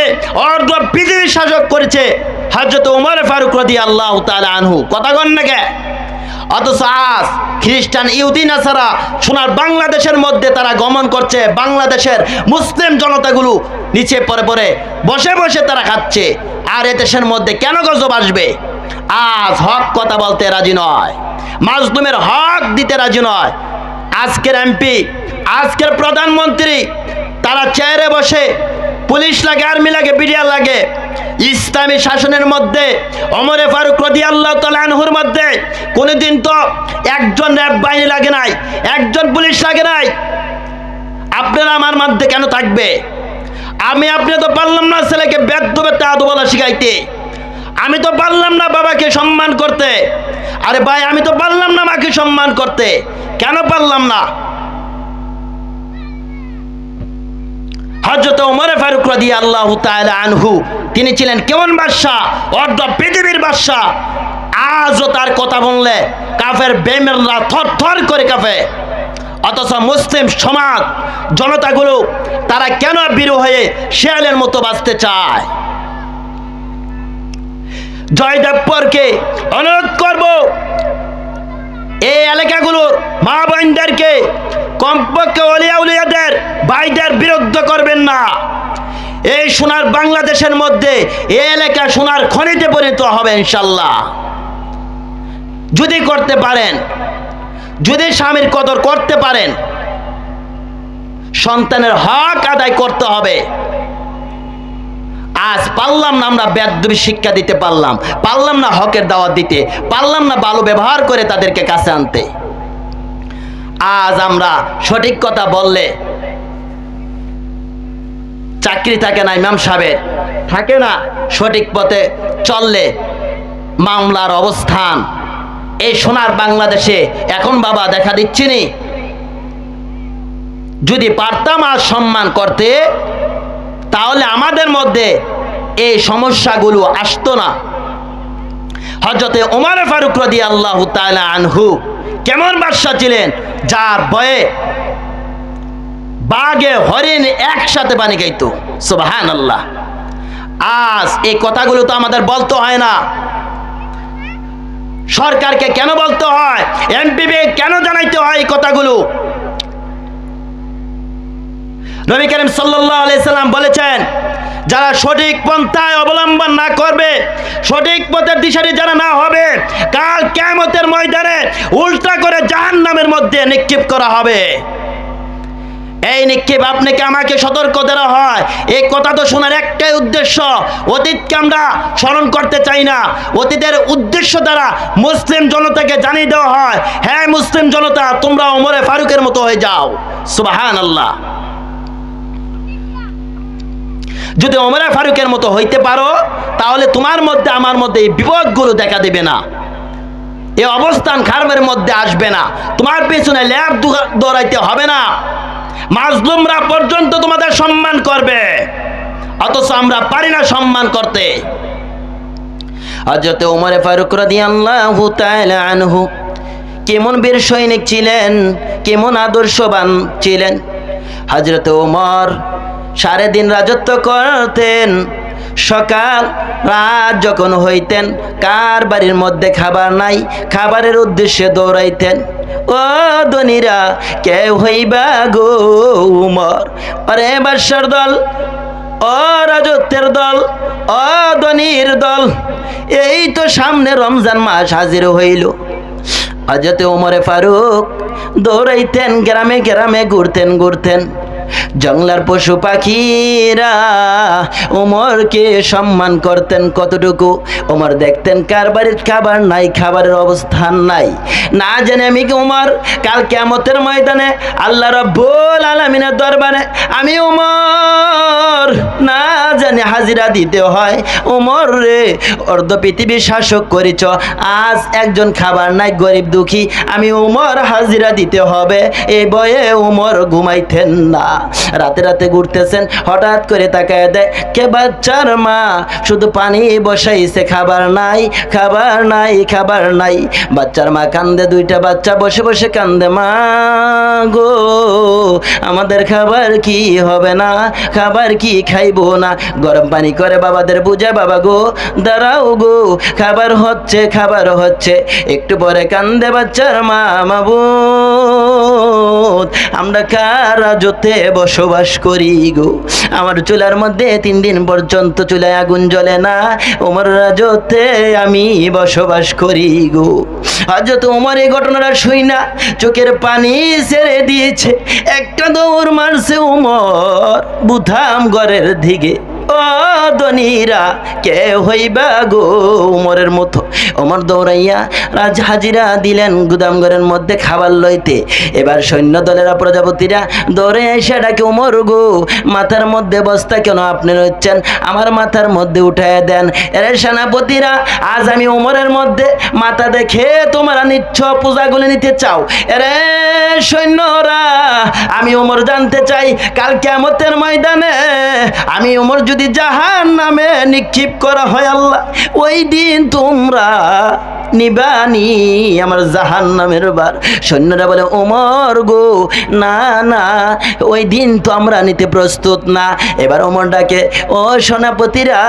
অর্ধ পৃথিবী শাসক করেছে হযরত ওমর ফারুক রাদিয়াল্লাহু তাআলা আনহু, কথা কন না কে? অথচ আজ খ্রিস্টান, ইহুদি, নাসারা সোনার বাংলাদেশের মধ্যে তারা গমন করছে। বাংলাদেশের মুসলিম জনতাগুলো নিচে পড়ে পড়ে বসে বসে তারা খাচ্ছে। আর এ দেশের মধ্যে কেন গজব আসবে? আজ হক কথা বলতে রাজি নয়, মাজলুমের হক দিতে রাজি নয়। আজকের এমপি, আজকের প্রধানমন্ত্রী তারা চেয়ারে বসে, পুলিশ লাগে, আর্মি লাগে, বিডিআর লাগে। ইসলামী শাসনের মধ্যে ওমরে ফারুক রাদিয়াল্লাহু তাআলা আনহুর মধ্যে কোনদিন তো একজন র্যাব বাহিনী লাগে নাই, একজন পুলিশ লাগে নাই। আপনারা আমার মধ্যে কেন থাকবে? আপনি তো পারলাম না ছেলেকে বেদ্যবে তাদু বলা শিখাইতে, আমি তো পারলাম না বাবাকে সম্মান করতে। আরে ভাই, আমি তো পারলাম না মাকে সম্মান করতে, কেন পারলাম না? হযরত ওমর ফারুক রাদিয়াল্লাহু তাআলা আনহু তিনি ছিলেন কেমন বাদশা? অর্ধ পৃথিবীর বাদশা। আজও তার কথা বললে কাফের বেঈমানরা থরথর করে কাঁপে। অথচ মুসলিম সমাজ জনতাগুলো তারা কেন বিরু হয়ে শেয়ালের মতো বাঁচতে চায়? জয়দেবপুরকে অনুরোধ করব, এই এলাকাগুলোর মা বোনদেরকে কমপক্ষে ওলিয়া উলিয়াদের ভাইদের বিরুদ্ধে করবেন না। এই সোনার বাংলাদেশের মধ্যে এই এলাকা সোনার খনিতে পরিণত হবে ইনশাল্লাহ। যদি করতে পারেন, যদি স্বামীর কদর করতে পারেন, সন্তানের হক আদায় করতে হবে। আজ পারলাম না আমরা বেয়াদবি শিক্ষা দিতে, পারলাম না হকের দাওয়াত দিতে, পারলাম না ভালো ব্যবহার করে তাদেরকে কাছে আনতে। আজ আমরা সঠিক কথা বললে চাকরি থাকে না, ইমাম সাহেবের থাকে না, সঠিক পথে চললে মামলার অবস্থান এই সোনার বাংলাদেশে এখন বাবা দেখা দিচ্ছে নি। যদি পারতাম আজ সম্মান করতে, তাহলে আমাদের মধ্যে এই সমস্যাগুলো আসতো না। হযরতে ওমর ফারুক রাদিয়াল্লাহু তাআলা আনহু কেমন বাদশা ছিলেন, যার ভয়ে বাঘে হরিণ একসাথে পানি খাইতো। সুবহানাল্লাহ। আজ এই কথাগুলো তো আমাদের বলতে হয় না, সরকারকে কেন বলতে হয়, এমপিকে কেন জানাইতে হয় এই কথাগুলো? নবী করিম সাল্লাল্লাহু আলাইহি সাল্লাম বলেছেন, যারা সঠিক পন্থায় অবলম্বন না করবে, সঠিক পথের দিশারি যারা না হবে, কাল কিয়ামতের ময়দানে উল্টা করে জাহান্নামের মধ্যে নিক্ষেপ করা হবে। এই নিক্ষেপ আপনাকে আমাকে সতর্ক দেওয়া হয়। এই কথা তো শোনার একটাই উদ্দেশ্য, অতীতকে আমরা স্মরণ করতে চাই না। অতীতের উদ্দেশ্য দ্বারা মুসলিম জনতাকে জানিয়ে দেওয়া হয়, হ্যাঁ মুসলিম জনতা, তোমরা ওমরে ফারুকের মতো হয়ে যাও। সুবহানাল্লাহ। যদি ওমরে ফারুকের মতো হইতে পারো, তাহলে তোমার মধ্যে আমার মধ্যে এই বিপদগুলো দেখা দেবে না, এই অবস্থান খারাপের মধ্যে আসবে না, তোমার পেছনে ল্যাব দৌড়াইতে হবে না, মাজলুমরা পর্যন্ত তোমাদের সম্মান করবে। অথচ আমরা পারি না সম্মান করতে। হযরত ওমর ফারুক রাদিয়াল্লাহু তাআলা আনহু কেমন বীর সৈনিক ছিলেন, কেমন আদর্শবান ছিলেন। হযরত ওমর সারা দিন রাজত্ব করতেন। সকাল রাত যখন হইতেন, কার বাড়ির মধ্যে খাবার নাই, খাবারের উদ্দেশ্যে দৌড়াইতেন। ও ধনীরা, কে হইবা গো উমর? আরে বাদশার দল, ও রাজত্বের দল, ও ধনীর দল, এই তো সামনে রমজান মাস হাজির হইল। হযরত ওমরে ফারুক দৌড়াইতেন, গ্রামে গ্রামে ঘুরতেন। জঙ্গলার পশু পাখিরা ওমরকে সম্মান করতেন কতটুকু। ওমর দেখতেন কার বাড়ির খাবার নাই, খাবারের অবস্থান নাই, না জানে আমি ওমর কাল কিয়ামতের ময়দানে আল্লাহ রাব্বুল আলামিনের দরবারে আমি ওমর না জানে হাজিরা দিতে হয়। ওমর রে, অর্ধ পৃথিবী শাসক করেছ, আজ একজন খাবার নাই, গরিব দুঃখী, আমি ওমর হাজিরা দিতে হবে। এই ভয়ে ওমর ঘুমাইতেন না। রাতে রাতে ঘুরতেছেন, হঠাৎ করে তাকায় দেয় কে বাচ্চার মা, শুধু পানি বসাইছে, খাবার নাই, খাবার নাই, খাবার নাই। বাচ্চার মা কান্দে, দুইটা বাচ্চা বসে বসে কান্দে, মা গো আমাদের খাবার কি হবে না, খাবার কি খাইবো না। গরম পানি করে বাবাদের বুঝে, বাবা গো দাঁড়াও গো, খাবার হচ্ছে, খাবার হচ্ছে। একটু পরে কান্দে বাচ্চার মা, মাবুদ আমরা কার রাজত্বে বসবাস করি গো, আমার চুলার মধ্যে 3 দিন পর্যন্ত চুলায় আগুন জ্বলে না, ওমর রাজত্বে আমি বসবাস করি গো। হযরত ওমর এই ঘটনাটা শুই না চোখের পানি ছেড়ে দিয়েছে, একটা দৌড় মারছে ওমর বুথাম ঘরের দিকে। ও ধনীরা কে হইবা গো ওমরের মতো। ওমর দৌড়াইয়া রাজ হাজিরা দিলেন গুদামঘরের মধ্যে খাবার লইতে। এবার সৈন্য দলেরা প্রজাপতিরা দৌড়ে এসে ডাকে, ওমর গো মাথার মধ্যে বস্তা কেন আপনি রয়েছেন, আমার মাথার মধ্যে উঠায় দেন। এর সেনাপতিরা আজ আমি ওমরের মধ্যে মাথা দেখে তোমরা নিচ্ছ পূজাগুলি নিতে চাও। এরে সৈন্যরা আমি ওমর জানতে চাই কাল কিয়ামতের ময়দানে আমি ওমর যদি জাহান্নামে নিক্ষেপ করা হয় আল্লাহ, ওই দিন তোমরা নিবানি আমার জাহান্নামের বার। সৈন্যরা বলে, ওমর গো না না ওই দিন তো আমরা নিতে প্রস্তুত না। এবার ওমর ডাকে, ও সেনাপতিরা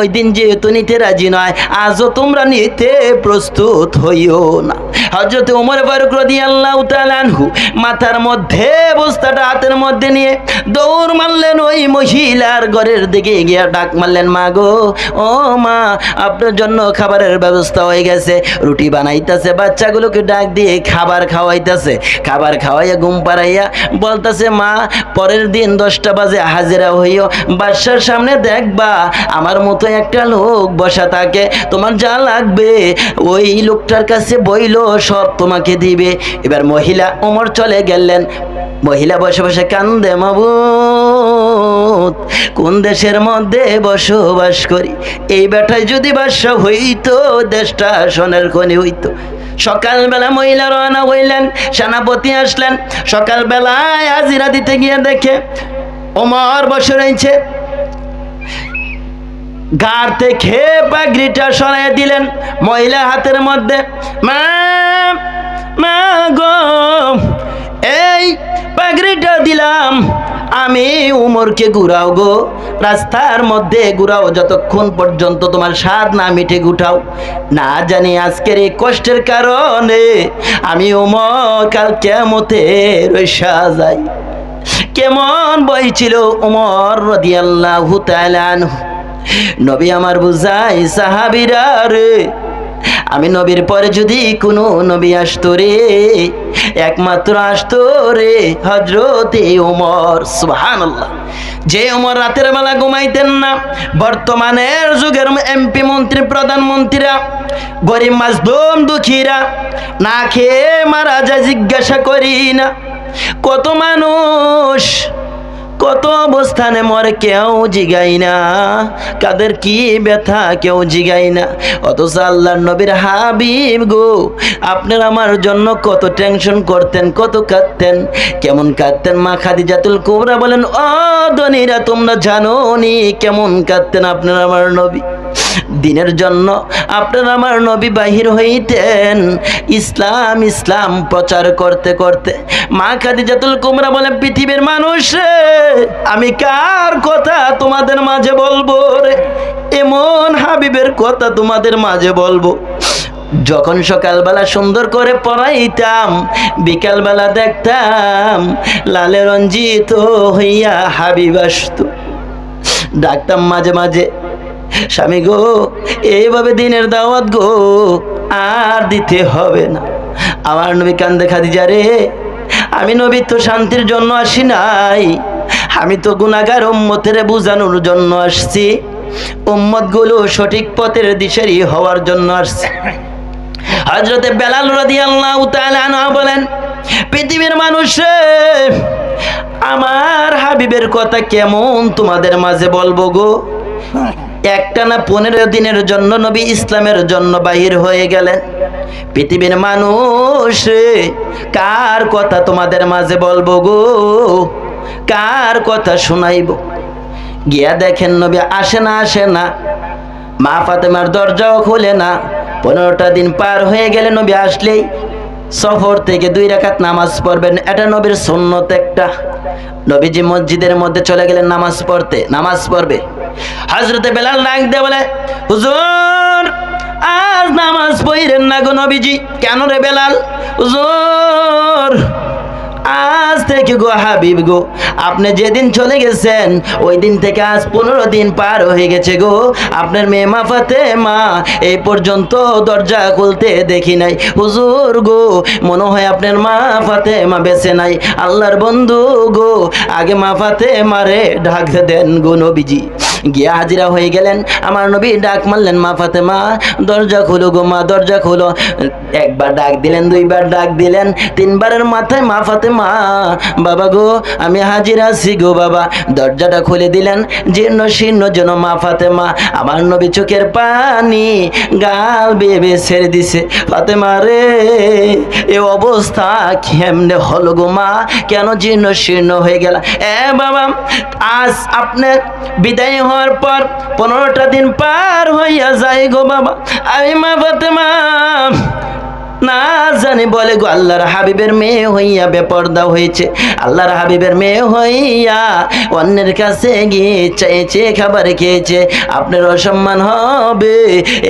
ওই দিন যেহেতু নিতে রাজি নয়, আজও তোমরা নিতে প্রস্তুত হইও না। হযরত ওমর ফারুক রাদিয়াল্লাহু তাআলা আনহু মাথার মধ্যে বস্তাটা হাতের মধ্যে নিয়ে দৌড় মারলেন ওই মহিলার ঘরের দিকে গিয়ে ডাক মারলেন, মা গো ও মা আপনার জন্য খাবারের ব্যবস্থা হয়ে গেছে। রুটি বানাইতেছে, বাচ্চাগুলোকে ডাক দিয়ে খাবার খাওয়াইতেছে, খাবার খাওয়াইয়া ঘুম পাড়াইয়া বলতেছে, মা পরের দিন 10টা বাজে হাজিরা হইও, বাদশার সামনে দেখবা আমার মতো একটা লোক বসা থাকে, তোমার যা লাগবে ওই লোকটার কাছে বইলো সব তোমাকে দিবে। এবার মহিলা ওমর চলে গেলেন, মহিলা বসে বসে কান্দে, মাবুদ কোন দেশের মধ্যে বসবাস করি, এই বেটায় যদি বাদশা হইতো দেশটা সোনার খনি হইতো। সকালবেলা মহিলা রওনা হইলেন, সেনাপতি আসলেন, সকালবেলায় হাজিরা দিতে গিয়ে দেখে ওমর বসে রয়েছে। গাড় থেকে পাগড়িটা সরাই দিলেন মহিলা হাতের মধ্যে, মা মা গো এই পাগড়িটা দিলাম আমি উমরকে ঘুরাও গো, রাস্তার মধ্যে ঘুরাও যতক্ষণ পর্যন্ত তোমার স্বাদ না মিটে গুটাও। না জানি আজকের এই কষ্টের কারণে আমি উমর কাল কিয়ামতে রইসা যাই। কেমন বই ছিল উমর রাদিয়াল্লাহু তাআলা আনহু। নবী আমার বুঝাই সাহাবীরা রে, আমি নবীর পরে যদি কোনো নবী আসতো রে, একমাত্র আসতো রে হযরতে ওমর। সুবহানাল্লাহ। যে ওমর রাতের বেলা ঘুমাইতেন না, বর্তমানের যুগের এমপি মন্ত্রী প্রধানমন্ত্রীরা গরিব মাজলুম দুঃখীরা না খেয়ে মারা যায়, জিজ্ঞাসা করি না কত মানুষ কত অবস্থানে মরে কেউ জিগাই না, কাদের কি ব্যথা কেউ জিগাই না। অথচ আল্লাহর নবীর হাবিব গো আপনার আমার জন্য কত টেনশন করতেন, কত কাঁদতেন, কেমন কাঁদতেন। মা খাদিজাতুল কুবরা বলেন, ও ধনীরা তোমরা জানো নি কেমন কাঁদতেন আপনার আমার নবী। দিনের জন্য আপনার আমার নবী বাহির হইতেন ইসলাম ইসলাম প্রচার করতে করতে। মা খাদিজাতুল কুবরা বলে, পৃথিবীর মানুষ আমি কার কথা তোমাদের মাঝে বলবো রে, এমন হাবিবের কথা তোমাদের মাঝে বলবো। যখন সকালবেলা সুন্দর করে পড়াইতাম, বিকালবেলা দেখতাম লালে রঞ্জিত হইয়া হাবিব আসতো। ডাকতাম মাঝে মাঝে, স্বামী গো এইভাবে দিনের দাওয়াত গো আর দিতে হবে না। আমার নবী কান্দে, খাদিজা রে আমি নবী তো শান্তির জন্য আসি নাই, আমি তো গুনাহগার উম্মতের বুঝানোর জন্য আসছি, উম্মতগুলো সঠিক পথের দিশারি হওয়ার জন্য আসছি। হযরতে বেলাল রাদিয়াল্লাহু তাআলা আনহু বলেন, পৃথিবীর মানুষ আমার হাবিবের কথা কেমন তোমাদের মাঝে বলবো গো। একটানা 15 দিনের জন্য নবী ইসলামের জন্য বাহির হয়ে গেলেন। পৃথিবীর মানুষ কার কথা তোমাদের মাঝে বলবো গো। কার কথা শোনাইব। গিয়া দেখেন নবী আসে না। মা ফাতেমার দরজাও খুলে না। 15টা দিন পার হয়ে গেলে নবী আসলেই সফর থেকে 2 রাকাত নামাজ পড়বেন, এটা নবীর সুন্নত একটা। নবীজি মসজিদের মধ্যে চলে গেলেন নামাজ পড়বে। হযরতে বেলাল ডাক দিয়ে বলে, হুজুর আজ নামাজ পড়েন না গো নবীজি। কেন রে বেলাল? হুজুর আজ থেকে গো হাবিব গো, আপনি যেদিন চলে গেছেন ওই দিন থেকে আজ 15 দিন পার হয়ে গেছে গো। আপনার মেয়ে মা ফাতেমা এই পর্যন্ত দরজা খুলতে দেখি নাই। হুজুর গো, মনে হয় আপনার মা ফাতেমা বেঁচে নাই। আল্লাহর বন্ধু গো, আগে মা ফাতেমারে ডাক দেন গো নবীজি। গিয়া হাজিরা হয়ে গেলেন। আমার নবী ডাক মারলেন, মা ফাতেমা দরজা খুলো গো মা, দরজা খুলো। একবার ডাক দিলেন, 2বার ডাক দিলেন, 3বারের মাথায় মা ফাতেমা, বাবা গো আমি হাজির আছি গো বাবা। দরজাটা খুলে দিলেন। জীর্ণ শীর্ণ যেন মা ফাতেমা। আমার নবী চোখের পানি গাল বেয়ে ছেড়ে দিছে। ফাতেমা রে, এ অবস্থা কেমনে হলো গো মা? কেন জীর্ণ শীর্ণ হয়ে গেল? বাবা, আজ আপনার বিদায় হওয়ার পর 15টা দিন পার হইয়া যায় গো বাবা। আমি মা ফাতেমা না জানি বলে গো, আল্লাহর হাবিবের মেয়ে হইয়া বেপর্দা হয়েছে। আল্লাহর হাবিবের মেয়ে হইয়া অন্যের কাছে গিয়ে চেয়েছে, খাবার খেয়েছে, আপনার অসম্মান হবে।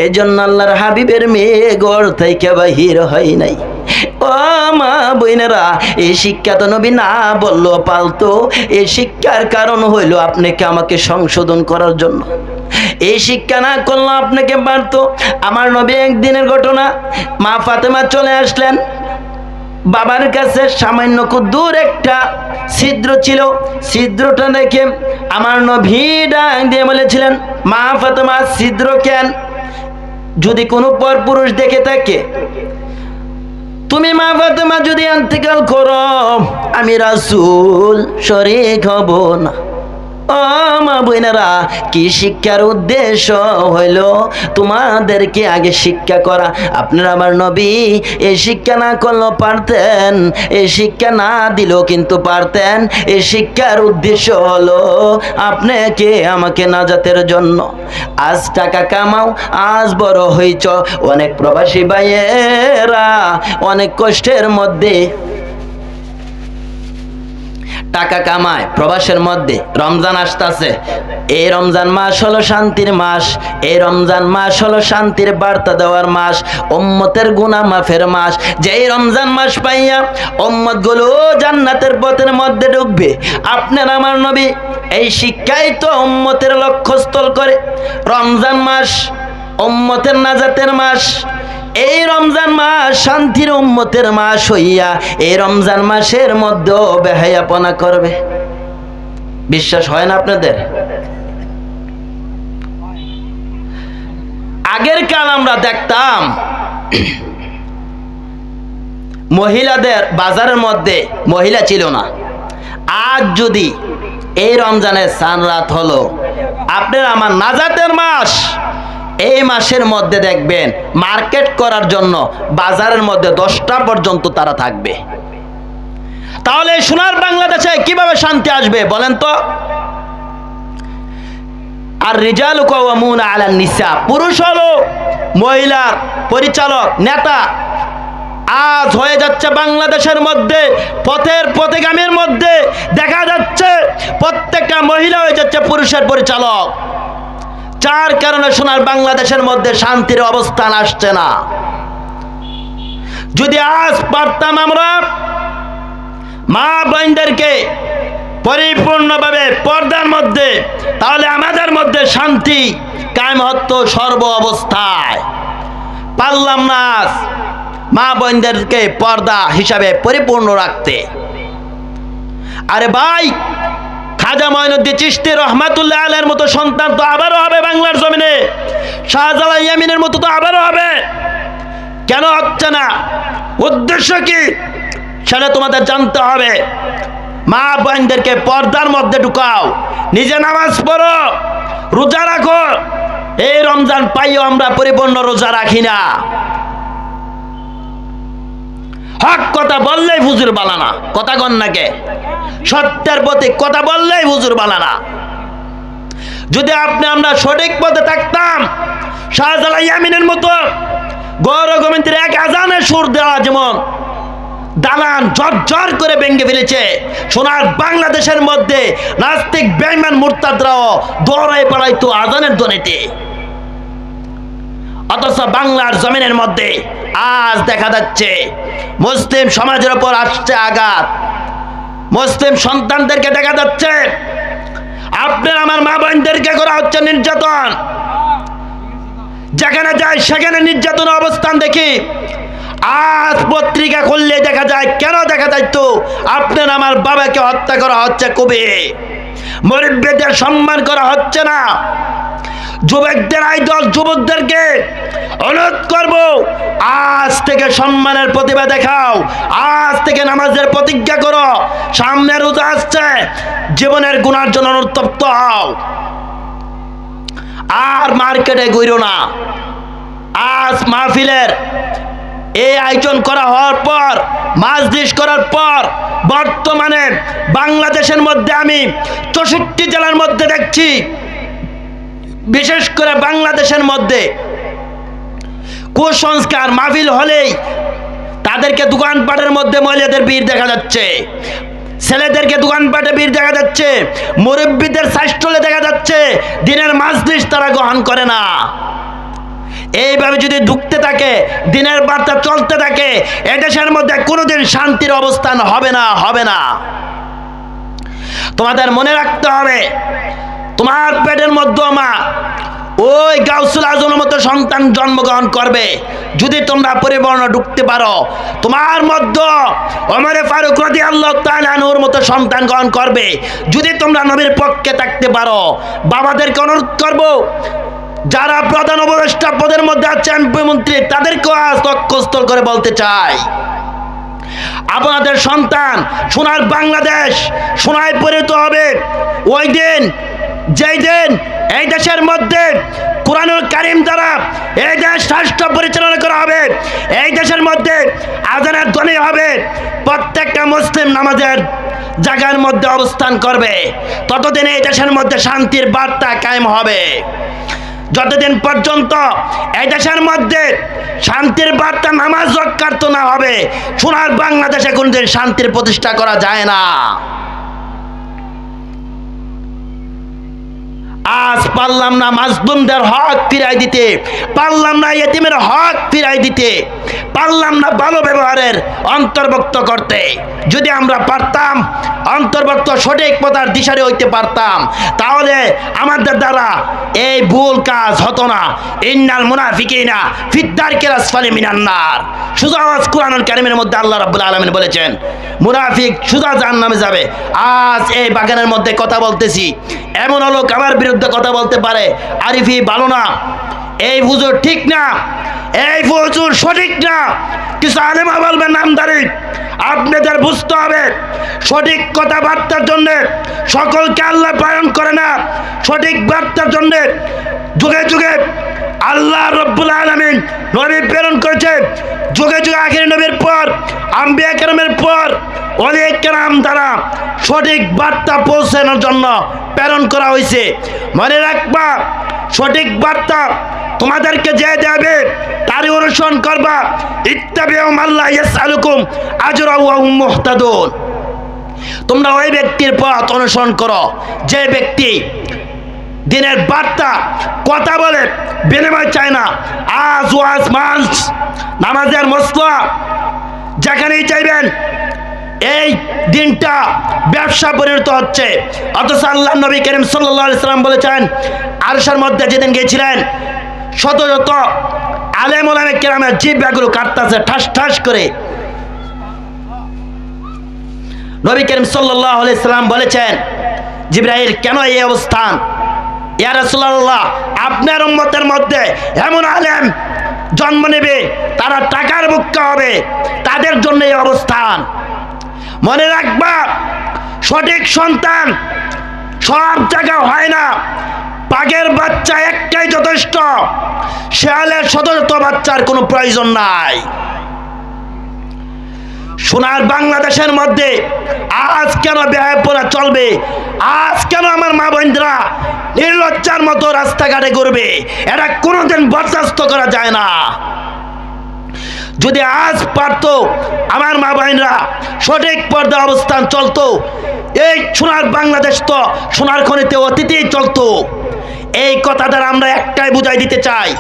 এই জন্য আল্লাহর হাবিবের মেয়ে ঘর থেকে বাহির হয় নাই। ও মা বোনেরা, এই শিক্ষা তো নবী না বললো পালতো। এই শিক্ষার কারণ হইল আপনাকে আমাকে সংশোধন করার জন্য। এই শিক্ষা না করলে আপনাকে পারতো। আমার নবী একদিনের ঘটনা, মা ফাতেমা চলে আসলেন বাবার কাছে। সামান্য দূর একটা ছিদ্র ছিল। ছিদ্রটা দেখে আমার নবী ডাক দিয়ে বলেছিলেন, মা ফাতেমা ছিদ্র কেন? যদি কোনো পরপুরুষ দেখে থাকে, তুমি মা ফাতেমা যদি ইন্তেকাল করো, আমি রাসূল শরীক হব না। ও মা বোনেরা, কি শিক্ষার উদ্দেশ্য হইল তোমাদেরকে আগে শিক্ষা করা। আপনারা আমার নবী এই শিক্ষা না করলেও পারতেন, এই শিক্ষা না দিলেও কিন্তু পারতেন। এই শিক্ষার উদ্দেশ্য হলো আপনাকে আমাকে নাজাতের জন্য। আজ টাকা কামাও, আজ বড় হইছ। অনেক প্রবাসী ভাইয়েরা অনেক কষ্টের মধ্যে টাকা কামায়, প্রবাসের মধ্যে। রমজান আসতেছে, এই রমজান মাস হলো শান্তির মাস। এই রমজান মাস হলো শান্তির বার্তা দেওয়ার মাস, উম্মতের গুনাহ মাফের মাস। যেই রমজান মাস পাইয়া উম্মত গুলো জান্নাতের পথের মধ্যে ঢুকবে। আপনার আমার নবী এই শিক্ষাই তো উম্মতের লক্ষ্যস্থল করে। রমজান মাস উম্মতের নাজাতের মাস। এই রমজান মাস শান্তির উম্মতের মাস হইয়া এই রমজান মাসের মধ্যে বেহায়াপনা করবে। বিশ্বাস হয় না আপনাদের? আগের কাল আমরা দেখতাম মহিলাদের বাজারের মধ্যে মহিলা ছিল না। আজ যদি এই রমজানের সান রাত হলো, আপনার আমার নাজাতের মাস, এই মাসের মধ্যে দেখবেন মার্কেট করার জন্য বাজারের মধ্যে 10টা পর্যন্ত তারা থাকবে। তাহলে সোনার বাংলাদেশে কিভাবে শান্তি আসবে বলেন তো? আর রিজালু কাওয়ামুনা আলান নিসা, পুরুষ হলো মহিলার পরিচালক, নেতা। আজ হয়ে যাচ্ছে বাংলাদেশের মধ্যে পথেগামীর মধ্যে দেখা যাচ্ছে প্রত্যেকটা মহিলা হয়ে যাচ্ছে পুরুষের পরিচালক। যার কারণে সোনার বাংলাদেশের মধ্যে শান্তির অবস্থান আসছে না। যদি আজ পারতাম আমরা মা বোনদেরকে পরিপূর্ণভাবে পর্দার মধ্যে, তাহলে আমাদের মধ্যে শান্তি কায়েম হতো সর্ব অবস্থায়। পারলাম না মা বোনদেরকে পর্দা হিসাবে পরিপূর্ণ রাখতে। আরে ভাই, খাজা মঈনুদ্দিন চিশতি রহমাতুল্লাহ আলাইহির মতো সন্তান তো আবারও হবে বাংলার জমিনে। শাহজালাল ইয়ামিনের মতো তো আবারও হবে। কেন হচ্ছে না? উদ্দেশ্য কি সেটা তোমাদের জানতে হবে। মা বোনদেরকে পর্দার মধ্যে ঢুকাও, নিজে নামাজ পড়ো, রোজা রাখো। এই রমজান পাইও আমরা পরিপূর্ণ রোজা রাখি না। হক কথা বললেই হুজুর বালানা, কথা কন নাকে? সত্যের প্রতি কথা বললেই হুজুর বালানা। যদি আমরা সঠিক পথে থাকতাম, শাহজালাল ইয়ামিনের মতো গৌর গোবিন্দের এক আজানের সুর দেওয়া যেমন দালান ঝরঝর করে ভেঙে ফেলেছে, সোনার বাংলাদেশের মধ্যে নাস্তিক বেঈমান মুরতাদরাও দৌড়ায় পালাইতো আজানের ধ্বনিতে। অথচ বাংলার জমিনের মধ্যে আজ দেখা যাচ্ছে মুসলিম সমাজের উপর আসছে আঘাত, মুসলিম সন্তানদেরকে দেখা যাচ্ছে, আপনার আমার মা বোনদেরকে করা হচ্ছে নির্যাতন। যেখানে যায় সেখানে নির্যাতন অবস্থান দেখি। আজ পত্রিকা খুললে দেখা যায়, কেন দেখা যায় তো আপনার আমার বাবাকে হত্যা করা হচ্ছে, কবে মুরব্বিদের সম্মান করা হচ্ছে না। যুবকদের আইডল যুবকদেরকে অনুরোধ করব, আজ থেকে সম্মানের প্রতিভা দেখাও, আজ থেকে নামাজের প্রতিজ্ঞা করো। সামনে রোজা আসছে, জীবনের গুনার জন্য অনুতপ্ত হও, আর মার্কেটে ঘুরো না। আজ মাহফিলের এই আয়োজন করা হওয়ার পর, মাজলিস করার পর, বর্তমানে বাংলাদেশের মধ্যে আমি 64 জেলার মধ্যে দেখছি, বিশেষ করে বাংলাদেশের মধ্যে কুসংস্কার মাহফিল হলেই তাদেরকে দোকানপাটের মধ্যে মহিলাদের ভিড় দেখা যাচ্ছে, ছেলেদেরকে দোকানপাটে ভিড় দেখা যাচ্ছে, মুরব্বীদের সাইস্টলে দেখা যাচ্ছে, দিনের মাজলিস তারা গ্রহণ করে না। এইভাবে যদি ঢুকতে থাকে, দিনের বার্তা চলতে থাকে, এদেশের মধ্যে কোনোদিন শান্তির অবস্থান হবে না, হবে না। তোমাদের মনে রাখতে হবে, তোমার পেটের মধ্যে মা ওই গাউসুল আজমের মতো সন্তান জন্মগ্রহণ করবে যদি তোমরা পরিবর্ণ ঢুকতে পারো। তোমার মধ্যে ওমরে ফারুক রাদিয়াল্লাহু তাআলা আনহুর মতো সন্তান গ্রহণ করবে যদি তোমরা নবীর পক্ষে থাকতে পারো। বাবাদেরকে অনুরোধ করব, যারা প্রধান উপদেষ্টা পদের মধ্যে আছে, এমপি মন্ত্রী, তাদেরকেও আজ লক্ষ্যস্থল করে বলতে চাই, আপনাদের সন্তান সোনার বাংলাদেশ সোনায় পরিণত হবে ওই দিন, যেই দিন এই দেশের মধ্যে কুরআনুল কারীম দ্বারা এই দেশ রাষ্ট্র পরিচালনা করা হবে, এই দেশের মধ্যে আযানের ধ্বনি হবে, প্রত্যেকটা মুসলিম নামাজের জায়গার মধ্যে অবস্থান করবে, ততদিন এই দেশের মধ্যে শান্তির বার্তা কায়েম হবে। যতদিন পর্যন্ত এই দেশের মধ্যে শান্তির বার্তা নামাজ রক্ষার্থ না হবে, সোনার বাংলাদেশে কোনদিন শান্তির প্রতিষ্ঠা করা যায় না। আজ পারলাম না মাজলুমদের হক ফিরাই দিতে, পারলাম না ইয়েতিমের হক ফিরাই দিতে, পারলাম না ভালো ব্যবহারের অন্তর্ভুক্ত করতে। যদি আমরা পারতাম, অন্তর্ভুক্ত সঠিক পথের দিশারি হইতে পারতাম, তাহলে আমাদের দ্বারা এই ভুল কাজ হতো না। ইন্নাল মুনাফিকিনা ফিদ-দারকিল আসফালি মিনান নার, সুজা আওয়াজ কুরআনুল কারীমের মধ্যে আল্লাহ রাব্বুল আলামিন বলেছেন, মুনাফিক সুজা জাহান্নামে যাবে। আজ এই বাগানের মধ্যে কথা বলতেছি, এমন লোক আমার বিরুদ্ধে কথা বলতে পারে, আরিফি ভালো না, এই হুজুর ঠিক না, এই হুজুর সঠিক না, কিছু আলেমা বলবেন নামদারি। আপনাদের বুঝতে হবে, সঠিক কথাবার্তার জন্য সকলকে আল্লাহ প্রেরণ করে না। সঠিক বার্তার জন্য যুগে যুগে আল্লাহ রব্বুল আলামিন নবী প্রেরণ করেছে, যুগে যুগে আখির নবীর পর, আম্বিয়া কেরামের পর ওলিয়ে কেরাম দ্বারা সঠিক বার্তা পৌঁছানোর জন্য প্রেরণ করা হয়েছে। মনে রাখবা, সঠিক বার্তা তোমাদেরকে যে দেবে তারই অনুসরণ করবা। ইত্তাবিউ মাল্লা ইয়াসআলুকুম আজরা ওয়া হুম মুহতাদুন, তোমরা ওই ব্যক্তির পথ অনুসরণ করো যে ব্যক্তি দিনের বার্তা কথা বলে, বিনিময় চায় না। আজ ওয়াজ মাস নামাজের মসলা যেখানেই চাইবেন এই দিনটা ব্যবসা পরিণত হচ্ছে। অথচ আল্লাহ নবী করিম সাল্লাল্লাহু আলাইহি সাল্লাম বলেছেন, আরশের মধ্যে যেদিন গিয়েছিলেন শত শত আলেম ওলামা কেরামের জিহ্বাগুলো কাটতেছে ঠাস ঠাস করে। নবী করিম সাল্লাল্লাহু আলাইহি সাল্লাম বলেছেন, জিবরাইল কেন এই অবস্থান? ইয়া রাসূলুল্লাহ, আপনার উম্মতের মধ্যে এমন আলেম জন্ম নেবে তারা টাকার বুক্কা হবে, তাদের জন্য এই অবস্থান। মনে রাখবা, সঠিক সন্তান সব জায়গায় হয় না। বাঘের বাচ্চা একটাই যথেষ্ট, শেয়ালের শত শত বাচ্চার কোনো প্রয়োজন নাই। সোনার বাংলাদেশের মধ্যে আজ কেন বেহায়াপনা চলবে? আজ কেন আমার মা বোনরা নির্লজ্জার মতো রাস্তাঘাটে ঘুরবে? এটা কোনোদিন বরদাস্ত করা যায় না। যদি আজ পারতো আমার মা বোনরা সঠিক পর্দা অবস্থান চলতো, এই সোনার বাংলাদেশ তো সোনার খনিতে অতীতেই চলতো। এই কথা দ্বারা আমরা একটাই বুঝাই দিতে চাই,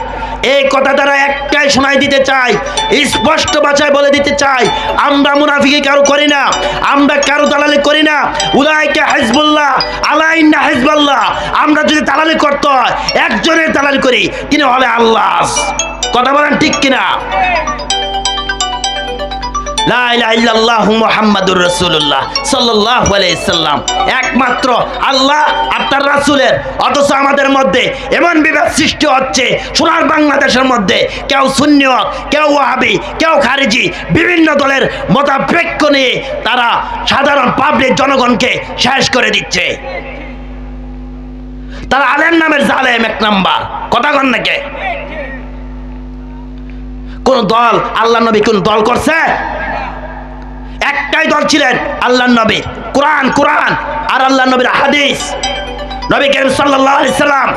এই কথা দ্বারা একটাই শোনাই দিতে চাই, স্পষ্ট ভাষায় বলে দিতে চাই, আমরা মুনাফিকি কারো করি না, আমরা কারো দালালি করি না। উলাইকা হিজবুল্লাহ আলা ইন্না হিজবাল্লাহ। আমরা যদি দালালি করতে হয় একজনের দালালি করি, তিনি হলে আল্লাহ। কথা বলেন ঠিক কিনা? লা ইলাহা ইল্লাল্লাহু মুহাম্মাদুর রাসূলুল্লাহ সাল্লাল্লাহু আলাইহি সাল্লাম, একমাত্র আল্লাহ আর তার রাসূলের। অথচ আমাদের মধ্যে এমন বিভেদ সৃষ্টি হচ্ছে সোনার বাংলাদেশের মধ্যে, কেউ সুন্নি, কেউ ওয়াহাবি, কেউ খারিজি, বিভিন্ন দলের মতাপেক্ষ নিয়ে তারা সাধারণ পাবলিক জনগণকে শেষ করে দিচ্ছে। তারা আলেম নামের জালেম এক নাম্বার। কথা কন নাকি? কোন দল আল্লাহর নবী কোন দল করছে? একটাই দল ছিলেন আল্লাহর নবী, কোরআন কোরআন আর আল্লাহর নবীর হাদিস। নবী করিম সাল্লাল্লাহু আলাইহি সাল্লাম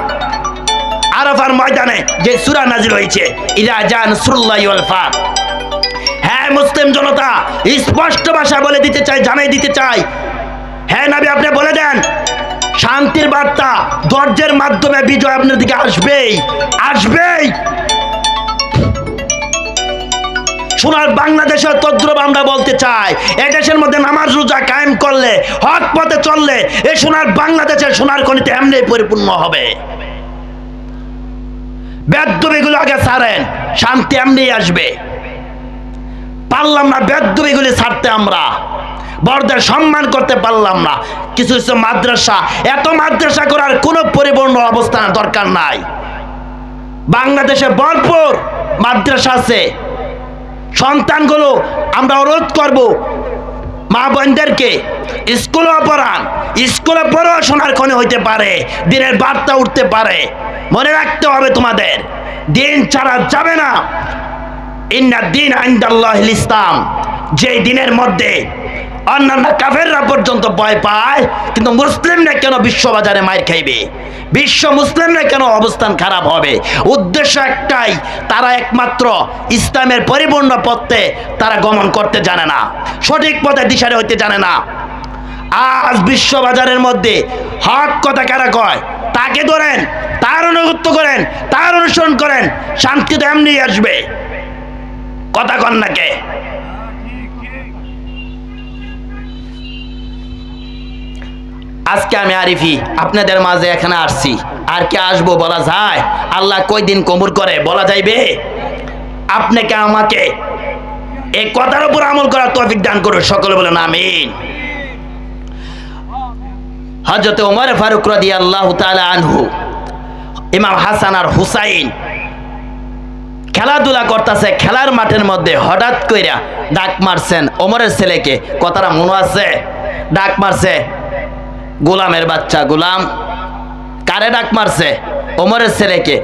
আরাফার ময়দানে যে সূরা নাযিল হয়েছে, ইযা জা নাসরুল্লাহি ওয়াল ফাত। হ্যাঁ মুসলিম জনতা, স্পষ্ট ভাষায় বলে দিতে চাই, জানাই দিতে চাই, হ্যাঁ নবী আপনি বলে দেন, শান্তির বার্তা ধৈর্যের মাধ্যমে বিজয় আপনার দিকে আসবেই আসবেই। সোনার বাংলাদেশের তদ্রুপ আমরা বলতে চাই, এই দেশের মধ্যে নামাজ রোজা কায়েম করলে, হক পথে চললে, এই সোনার বাংলাদেশের সোনার খনিতে এমনি পরিপূর্ণ হবে। বেদবিগুলো আগে ছাড়েন, শান্তি এমনি আসবে। পারলাম না বেদবিগুলি ছাড়তে, আমরা বড়দের সম্মান করতে পারলাম না। কিছু কিছু মাদ্রাসা, এত মাদ্রাসা করার কোনো পরিপূর্ণ অবস্থান দরকার নাই। বাংলাদেশে ভরপুর মাদ্রাসা আছে। সন্তানগুলো আমরা অনুরোধ করব, মা বোনদেরকে স্কুলে পড়ান, স্কুলে পড়েও সোনার খনি হইতে পারে, দিনের বার্তা উঠতে পারে। মনে রাখতে হবে তোমাদের, দিন ছাড়া যাবে না। ইন্না দ্বীন ইনদাল্লাহিল ইসলাম, যে দিনের মধ্যে অন্যান্য কাফেররা পর্যন্ত ভয় পায়, কিন্তু মুসলিমরা কেন বিশ্ববাজারে মার খাইবে? বিশ্ব মুসলিমরা কেন অবস্থান খারাপ হবে? উদ্দেশ্য একটাই, তারা একমাত্র ইসলামের পরিপূর্ণ পথে তারা গমন করতে জানে না, সঠিক পথে দিশারে হইতে জানে না। আজ বিশ্ববাজারের মধ্যে হক কথা কারা কয়, তাকে ধরেন, তার অনুগত্য করেন, তার অনুসরণ করেন, শান্তি তো এমনি আসবে। কথা কন নাকে? আজকে আমি আরিফি আপনাদের মাঝে এখানে আসছি, আর কে আসবো বলা যায়? আল্লাহ কই দিন কবুল করে বলা যাইবে? আপনাকে আমাকে এই কথার উপর আমল করার তৌফিক দান করুন, সকলে বলেন আমিন। হযরত ওমর ফারুক রাদিয়াল্লাহু তাআলা আনহু, ইমাম হাসান আর হুসাইন খেলাধুলা করতেছে, খেলার মাঠের মধ্যে হঠাৎ কইরা ডাক মারছেন ওমরের ছেলেকে। কথাটা মনে আছে? ডাক মারছে, গোলামের বাচ্চা গোলাম। কারে ডাক মারছে? ওমরের ছেলেকে।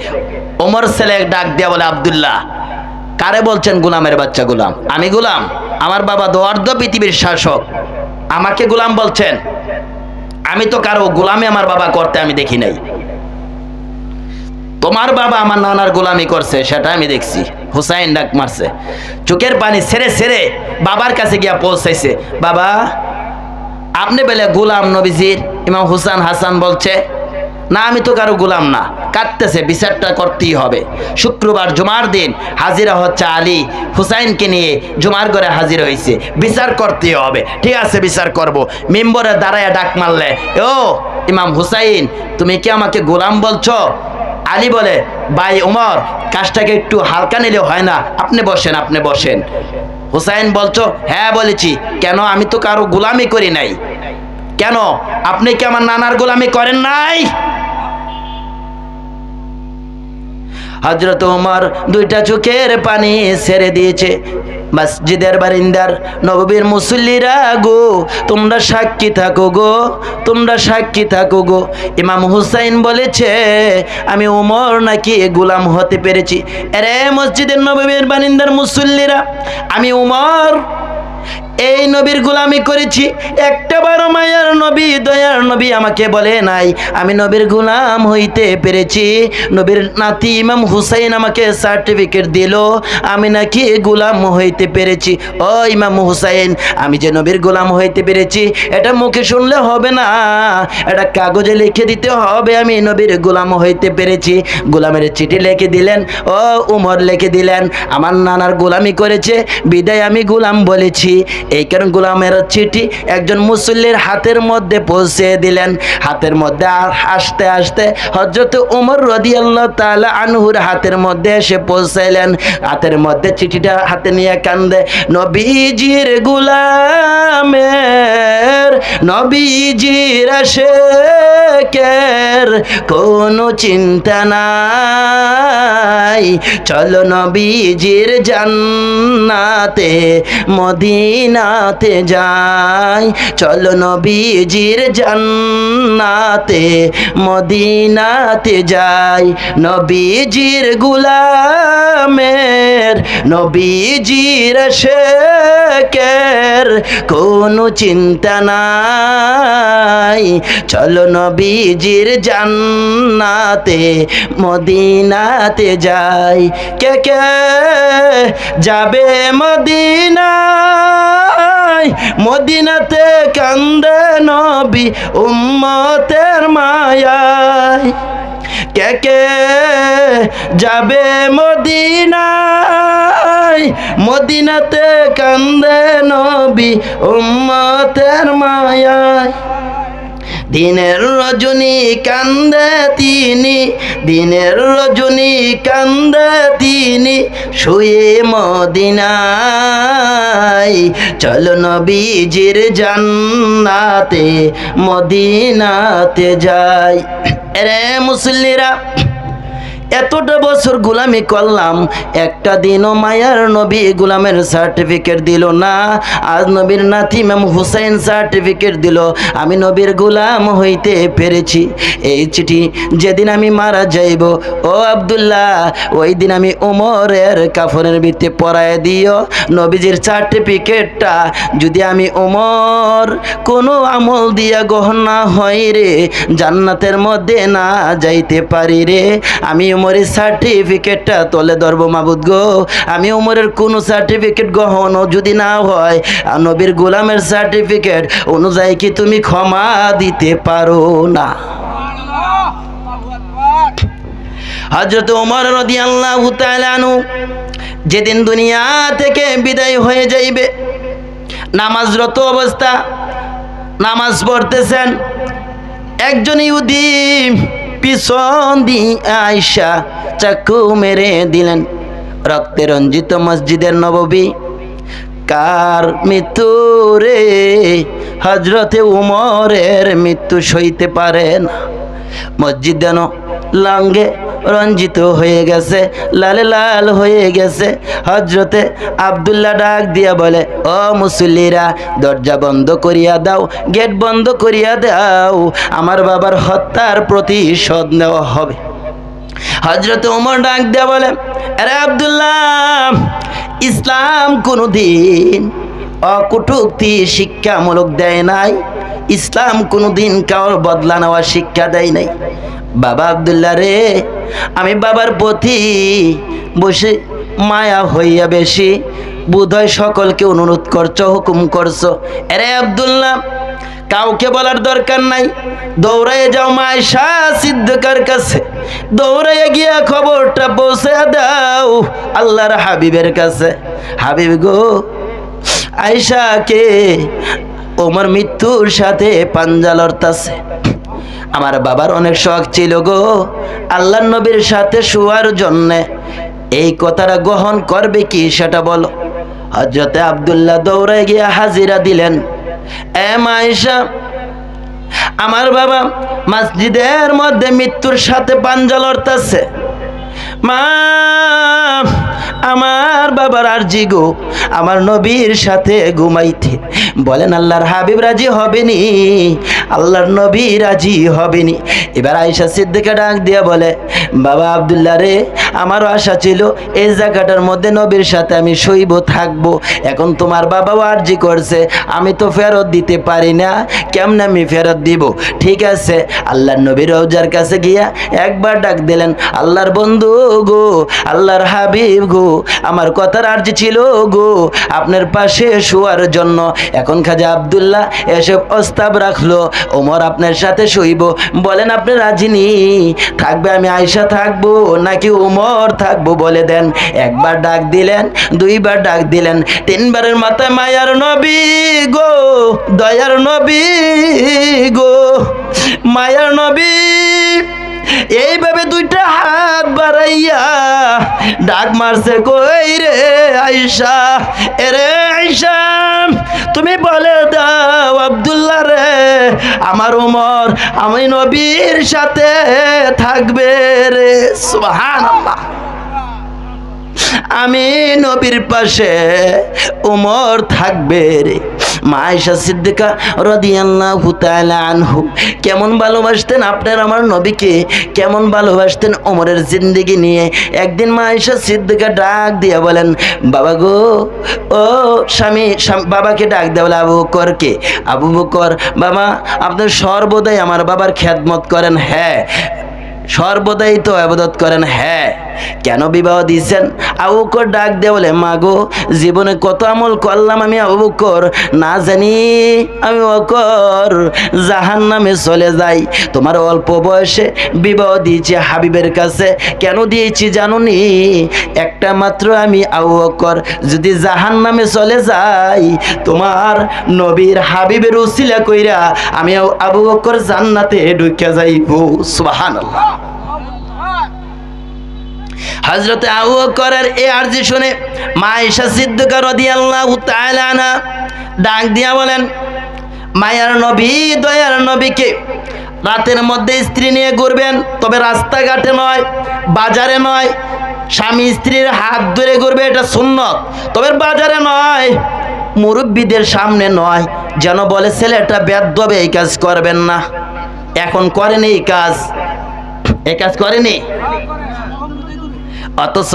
ওমর ছেলে ডাক দিয়া বলে, আব্দুল্লাহ, কারে বলছেন গোলামের বাচ্চা গোলাম? আমি গোলাম? আমার বাবা তো অর্ধ পৃথিবীর শাসক, আমাকে গোলাম বলছেন? আমি তো কারো গোলামি আমার বাবা করতে আমি দেখি নাই। তোমার বাবা আমার নানার গোলামি করছে, সেটা আমি দেখছি। হুসাইন ডাক মারছে, চোখের পানি ছেড়ে ছেড়ে বাবার কাছে গিয়া পৌঁছাইছে, বাবা আপনি বলে গোলাম নবীজির? ইমাম হুসাইন হাসান বলছে, না আমি তো কারো গোলাম না। কাটতেছে, বিচারটা করতেই হবে। শুক্রবার জুমার দিন হাজিরা হচ্ছে আলী হুসাইনকে নিয়ে জুমার ঘরে হাজির হয়েছে, বিচার করতেই হবে। ঠিক আছে বিচার করব। মেম্বরে দাঁড়ায় ডাক মারলে, ও ইমাম হুসাইন, তুমি কি আমাকে গোলাম বলছো? আলী বলে, ভাই ওমর, কাজটাকে একটু হালকা নিলে হয় না? আপনি বসেন, আপনি বসেন। হুসাইন বলছো, হ্যাঁ বলেছি। কেন? আমি তো কারো গোলামি করি নাই। কেন? আপনি কি আমার নানার গোলামি করেন নাই? হযরত ওমর দুইটা চোখের পানি ছেড়ে দিয়েছে। মসজিদের বারিন্দার নববীর মুসল্লিরা গো, তোমরা সাক্ষী থাকো গো, তোমরা সাক্ষী থাকো গো। ইমাম হুসাইন বলেছে, আমি ওমর নাকি গোলাম হতে পেরেছি। আরে মসজিদের নববীর বারিন্দার মুসল্লিরা, আমি ওমর এই নবীর গোলামি করেছি, একটাবারও মায়ার নবী দয়ার নবী আমাকে বলে নাই আমি নবীর গোলাম হইতে পেরেছি। নবীর নাতি ইমাম হুসাইন আমাকে সার্টিফিকেট দিল আমি নাকি গোলাম হইতে পেরেছি। ও ইমাম হুসাইন, আমি যে নবীর গোলাম হইতে পেরেছি এটা মুখে শুনলে হবে না, এটা কাগজে লিখে দিতে হবে আমি নবীর গোলাম হইতে পেরেছি। গোলামের চিঠি লিখে দিলেন, ও উমর লিখে দিলেন আমার নানার গোলামি করেছে বিদায় আমি গোলাম বলেছি। এই কারণ গোলামের চিঠি একজন মুসল্লির হাতের মধ্যে পৌঁছে দিলেন। হাতের মধ্যে আসতে আসতে হযরত উমর রাদিয়াল্লাহু তাআলা আনহুর হাতের মধ্যে এসে পৌঁছাইলেন। হাতের মধ্যে চিঠিটা হাতে নিয়ে কান্দে, নবীজির গোলামের নবীজির আশেকের কোনো চিন্তা নাই, চলো নবীজির জান্নাতে মদিনাতে যাই, চলো নবীজির জান্নাতে মদিনাতে যাই। নবীজির গোলামের নবীজির আশেকের কোনো চিন্তা নাই, চলো নবীজির জান্নাতে মদিনাতে যাই। কে কে যাবে মদিনায়, মদিনাতে কান্দে নবী উম্মতের মায়ায়। কে কে যাবে মদিনায়, মদিনাতে কান্দে নবী উম্মতের মায়ায়। দিনের রজনী কান্দে তিনি, দিনের রজনী কান্দে তিনি শুয়ে মদিনায়, চলো নবীজির জান্নাতে মদিনাতে যাই। এরে মুসল্লিরা, এতটা বছর গোলামি করলাম, একটা দিনও মায়ার নবী গোলামের সার্টিফিকেট দিল না। আজ নবীর নাতি ইমাম হুসাইন সার্টিফিকেট দিল আমি নবীর গোলাম হইতে পেরেছি। এই চিঠি যেদিন আমি মারা যাইব ও আব্দুল্লাহ, ওই দিন আমি ওমরের কাফনের ভিতরে পরায় দিও নবীজির সার্টিফিকেটটা। যদি আমি ওমর কোনো আমল দিয়া গহনা হয় রে, জান্নাতের মধ্যে না যাইতে পারি রে, আমি উমরের সার্টিফিকেটটা তোলে ধরবো মাবুদ গো। আমি উমরের কোনো সার্টিফিকেট গ্রহণও যদি না হয়, নবীর গোলামের সার্টিফিকেট অনুযায়ী কি তুমি ক্ষমা দিতে পারো না? হযরত ওমর রাদিয়াল্লাহু তাআলা আনহু যেদিন দুনিয়া থেকে বিদায় হয়ে যাইবে, নামাজরত অবস্থা নামাজ পড়তেছেন, একজন ইহুদি পিছন দিয়ে আয়েশা চাকু মেরে দিলেন। রক্তে রঞ্জিত মসজিদের নববী কার মৃত্যু রে? হযরতে উমরের মৃত্যু সইতে পারে না। মসজিদ যেন লাঙ্গে রঞ্জিত হয়ে গেছে, লালে লাল হয়ে গেছে। হযরতে আব্দুল্লাহ ডাক দিয়া বলে, ও মুসল্লিরা, দরজা বন্ধ করিয়া দাও, গেট বন্ধ করিয়া দাও, আমার বাবার হত্যার প্রতিশোধ নেওয়া হবে। হযরতে ওমর ডাক দিয়া বলে, আরে আব্দুল্লাহ, ইসলাম কোনোদিন অকটূক্তি শিক্ষামূলক দেয় নাই, ইসলাম কোনোদিন কারোর বদলা নেওয়ার শিক্ষা দেয় নাই। বাবা আব্দুল্লাহ রে, আমি বাবার প্রতি বসে মায়া হইয়া বেশি, বোধহয় সকলকে অনুরোধ করছো, হুকুম করছো। আরে আব্দুল্লাহ, কাউকে বলার দরকার নাই, দৌড়াইয়ে যাও মা আয়েশা সিদ্দিকার কাছে, দৌড়াইয়ে গিয়া খবরটা পৌঁছে দাও আল্লাহর হাবিবের কাছে। হাবিব গো, আয়েশাকে ওমর মৃত্যুর সাথে পাঞ্জা লড়তাছে। আমার বাবার অনেক শখ ছিল গো আল্লাহর নবীর সাথে শোয়ার জন্যে, এই কথাটা গ্রহণ করবে কি সেটা বলো। হযরতে আব্দুল্লাহ দৌড়ে গিয়া হাজিরা দিলেন, এ মা আয়েশা, আমার বাবা মসজিদের মধ্যে মৃত্যুর সাথে পাঞ্জা লড়তাছে। মা, আমার বাবা বাবার আরজি গো আমার নবীর সাথে ঘুমাইতে। বলেন আল্লাহর হাবিব রাজি হবেনি? আল্লাহর নবী রাজি হবেনি। এবার আয়েশা সিদ্দিকা ডাক দিয়া বলে, বাবা আব্দুল্লাহ রে, আমারও আশা ছিল এই জায়গাটার মধ্যে নবীর সাথে আমি শৈব থাকবো। এখন তোমার বাবাও আরজি করছে, আমি তো ফেরত দিতে পারি না, কেমনে আমি ফেরত দিব? ঠিক আছে, আল্লাহর নবীর রওজার কাছে গিয়া একবার ডাক দিলেন, আল্লাহর বন্ধু গো, আল্লাহর হাবিব গো, আমার কথার আরজি ছিল গো আপনার পাশে শোয়ার জন্য। এখন খাজা আব্দুল্লাহ এসে প্রস্তাব রাখলো, ওমর আপনার সাথে শুইব। বলেন আপনি রাজি নি? থাকবে আমি আয়েশা থাকবো নাকি ওমর থাকবো বলে দেন। একবার ডাক দিলেন, দুইবার ডাক দিলেন, তিনবারের মাথায় মায়ার নবী গো, দয়ার নবী গো, মায়ার নবী এইভাবে দুইটা হাত বাড়াইয়া ডাক মারছে, কই রে আয়েশা, এরে আয়েশা তুমি বলে দাও আব্দুল্লাহ রে, আমার ওমর আমি নবীর সাথে থাকবে রে। সুবহানাল্লাহ, আমি নবীর পাশে ওমর থাকবে রে। মা আয়েশা সিদ্দিকা রাদিয়াল্লাহু তাআলা আনহু কেমন ভালোবাসতেন আপনার আমার নবীকে, কেমন ভালোবাসতেন ওমরের জিন্দেগি নিয়ে। একদিন মা আয়েশা সিদ্দিকা ডাক দিয়ে বলেন, বাবা গো, ও স্বামী, বাবাকে ডাক দিয়ে বলে, আবু বকরকে, আবু বকর বাবা আপনার সর্বদাই আমার বাবার খেদমত করেন? হ্যাঁ। সর্বদাই তো ইবাদত করেন? হ্যাঁ। কেন বিবাহ দিয়েছেন? আবু বকর ডাক দিয়ে বলে, মা গো, জীবনে কত আমল করলাম আমি আবু বকর, না জানি আমি বকর জাহান্নামে চলে যাই। তোমার অল্প বয়সে বিবাহ দিয়েছি হাবিবের কাছে। কেন দিয়েছি জানো নি? একটা মাত্র আমি আবু বকর যদি জাহান্নামে চলে যাই, তোমার নবীর হাবিবের উসিলা কইরা আমি আবু বকর জান্নাতে ঢুকে যাইব। সুবহানাল্লাহ। হযরতে আবু বকরের এই আরজি শুনে মা আয়েশা সিদ্দিকা রাদিয়াল্লাহু তাআলা আনহা ডাক দিয়া বলেন, মায়ার নবী, দয়ার নবীকে রাতের মধ্যে স্ত্রী নিয়ে ঘুরবেন, তবে রাস্তাঘাটে নয়, বাজারে নয়। স্বামী স্ত্রীর হাত ধরে ঘুরবে, এটা সুন্নত, তবে বাজারে নয়, মুরব্বীদের সামনে নয়, যেন বলে ছেলেটা বেয়াদব, এই কাজ করবেন না। এখন করেনি এই কাজ, এই কাজ করেনি। অথচ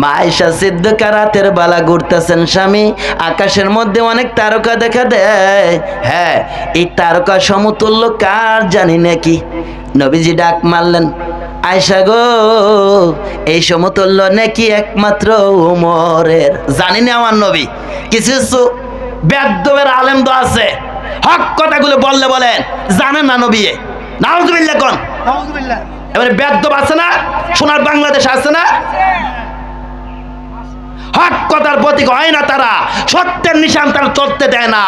মা আয়েশা সিদ্দিকা রাতের বেলা ঘুরতেছেন, স্বামী আকাশের মধ্যে অনেক তারকা দেখা দেয়। হ্যাঁ, এই তারকা সমতুল্য কার জানি নাকি। নবীজি ডাক মারলেন, আয়েশা গো, এই সমতুল্য নাকি একমাত্র ওমরের। জানি না আমার নবী, কিছু কিছু বেয়াদবের আলেম তো আছে, হক কথাগুলো বললে বলেন জানেন না নবী। নাউজুবিল্লাহ কোন, নাউজুবিল্লাহ। এবারে বেয়াদব আছে না, সোনার বাংলাদেশ আছে না? হক কথার প্রতীক হয় না তারা, সত্যের নিশান তারা চলতে দেয় না।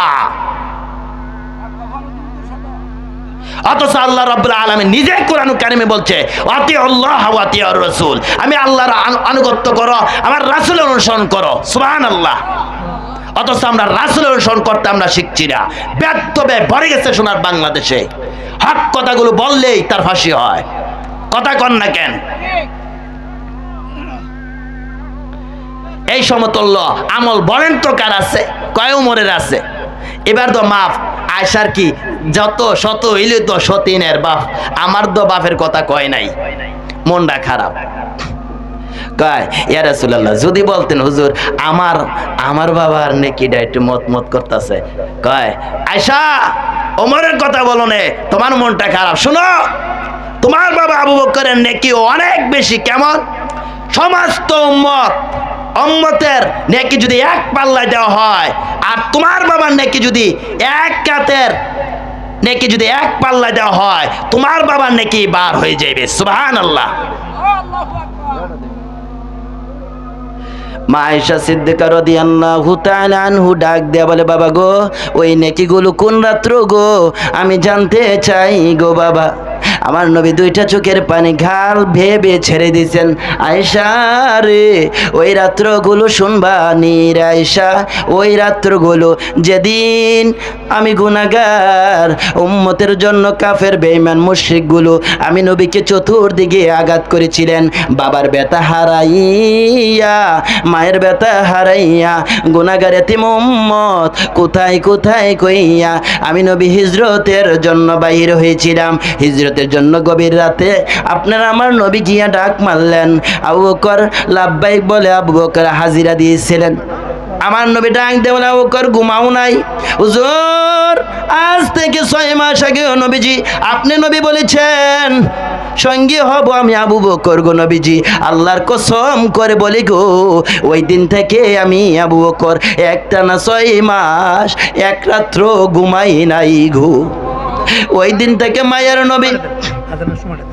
অথচ আল্লাহ রাব্বুল আলামিন নিজে কোরআন কারিমে বলছে, আতিউল্লাহ ওয়া আতিউর রাসূল, আমি আল্লাহর আনুগত্য করো, আমার রাসূলের অনুসরণ করো। সুবহানাল্লাহ। অথচ আমরা রাসূলের অনুসরণ করতে আমরা শিখছি না। বেয়াদবে ভরে গেছে সোনার বাংলাদেশে। হক কথাগুলো বললেই তার ফাঁসি হয়। কথা কন না কেন? এই সমতুল্য আমল বলেন তো কার আছে? কয় উমরের আছে? এবার তো মাফ, আয়েশার কি যত শত হইলে তো সতীনের বাপ, আমার তো বাপের কথা কয় নাই, মনটা খারাপ। কয়, ইয়া রাসূলুল্লাহ, যদি বলতেন হুজুর আমার বাবার নেকিটা একটু মত করতেছে। কয়, আয়েশা ওমরের কথা বলো নে, তোমার মনটা খারাপ। শোনো, তোমার বাবা আবু বকরের নেকি অনেক বেশি। কেমন? সমস্ত উম্মতের নেকি যদি এক পাল্লায় দেওয়া হয়, আর তোমার বাবার নেকি যদি এক কাতের নেকি যদি এক পাল্লায় দেওয়া হয়, তোমার বাবার নেকি বার হয়ে যাবে। সুবহানাল্লাহ। মা আয়েশা সিদ্দিকা রাদিয়াল্লাহু তাআলা আনহু ডাক দেয়া বলে, বাবা গো, ওই নেকিগুলো কোন রাত্র গো, আমি জানতে চাই গো বাবা। আমার নবী দুইটা চোখের পানি ঘাল ভেবে ছেড়ে দিয়েছেন। আয়েশা রে, ওই রাত্রগুলো শুনবা নির আয়েশা, ওই রাত্রগুলো যেদিন আমি গুনাহগার উম্মতের জন্য কাফের বেঈমান মুশরিকগুলো আমি নবীকে চতুর্দিকে আঘাত করেছিলেন। বাবার ব্যথা হারাইয়া, মায়ের ব্যথা হারাইয়া, গুনাহগার এতিম উম্মত কোথায় কোথায় কইয়া আমি নবী হিজরতের জন্য বাহির হয়েছিলাম। হিজরতের জন্য গভীর রাতে আপনারা আমার নবী গিয়া ডাক মারলেন। আবু বকর লাব্বাইক বলে আবু বকর হাজিরা দিয়েছিলেন। আমার নবী ডাক দিয়ে বলে, আবু বকর ঘুমাও নাই? হুজুর, আজ থেকে 6 মাস আগে নবীজি আপনি নবী বলেছেন সঙ্গী হব আমি আবু বকর গো নবীজি। আল্লাহর কসম করে বলি গো, ওই দিন থেকে আমি আবু বকর একটানা 6 মাস এক রাত্র ঘুমাই নাই গো। ওই দিন থেকে মায়ের নবী আজানের সময়টা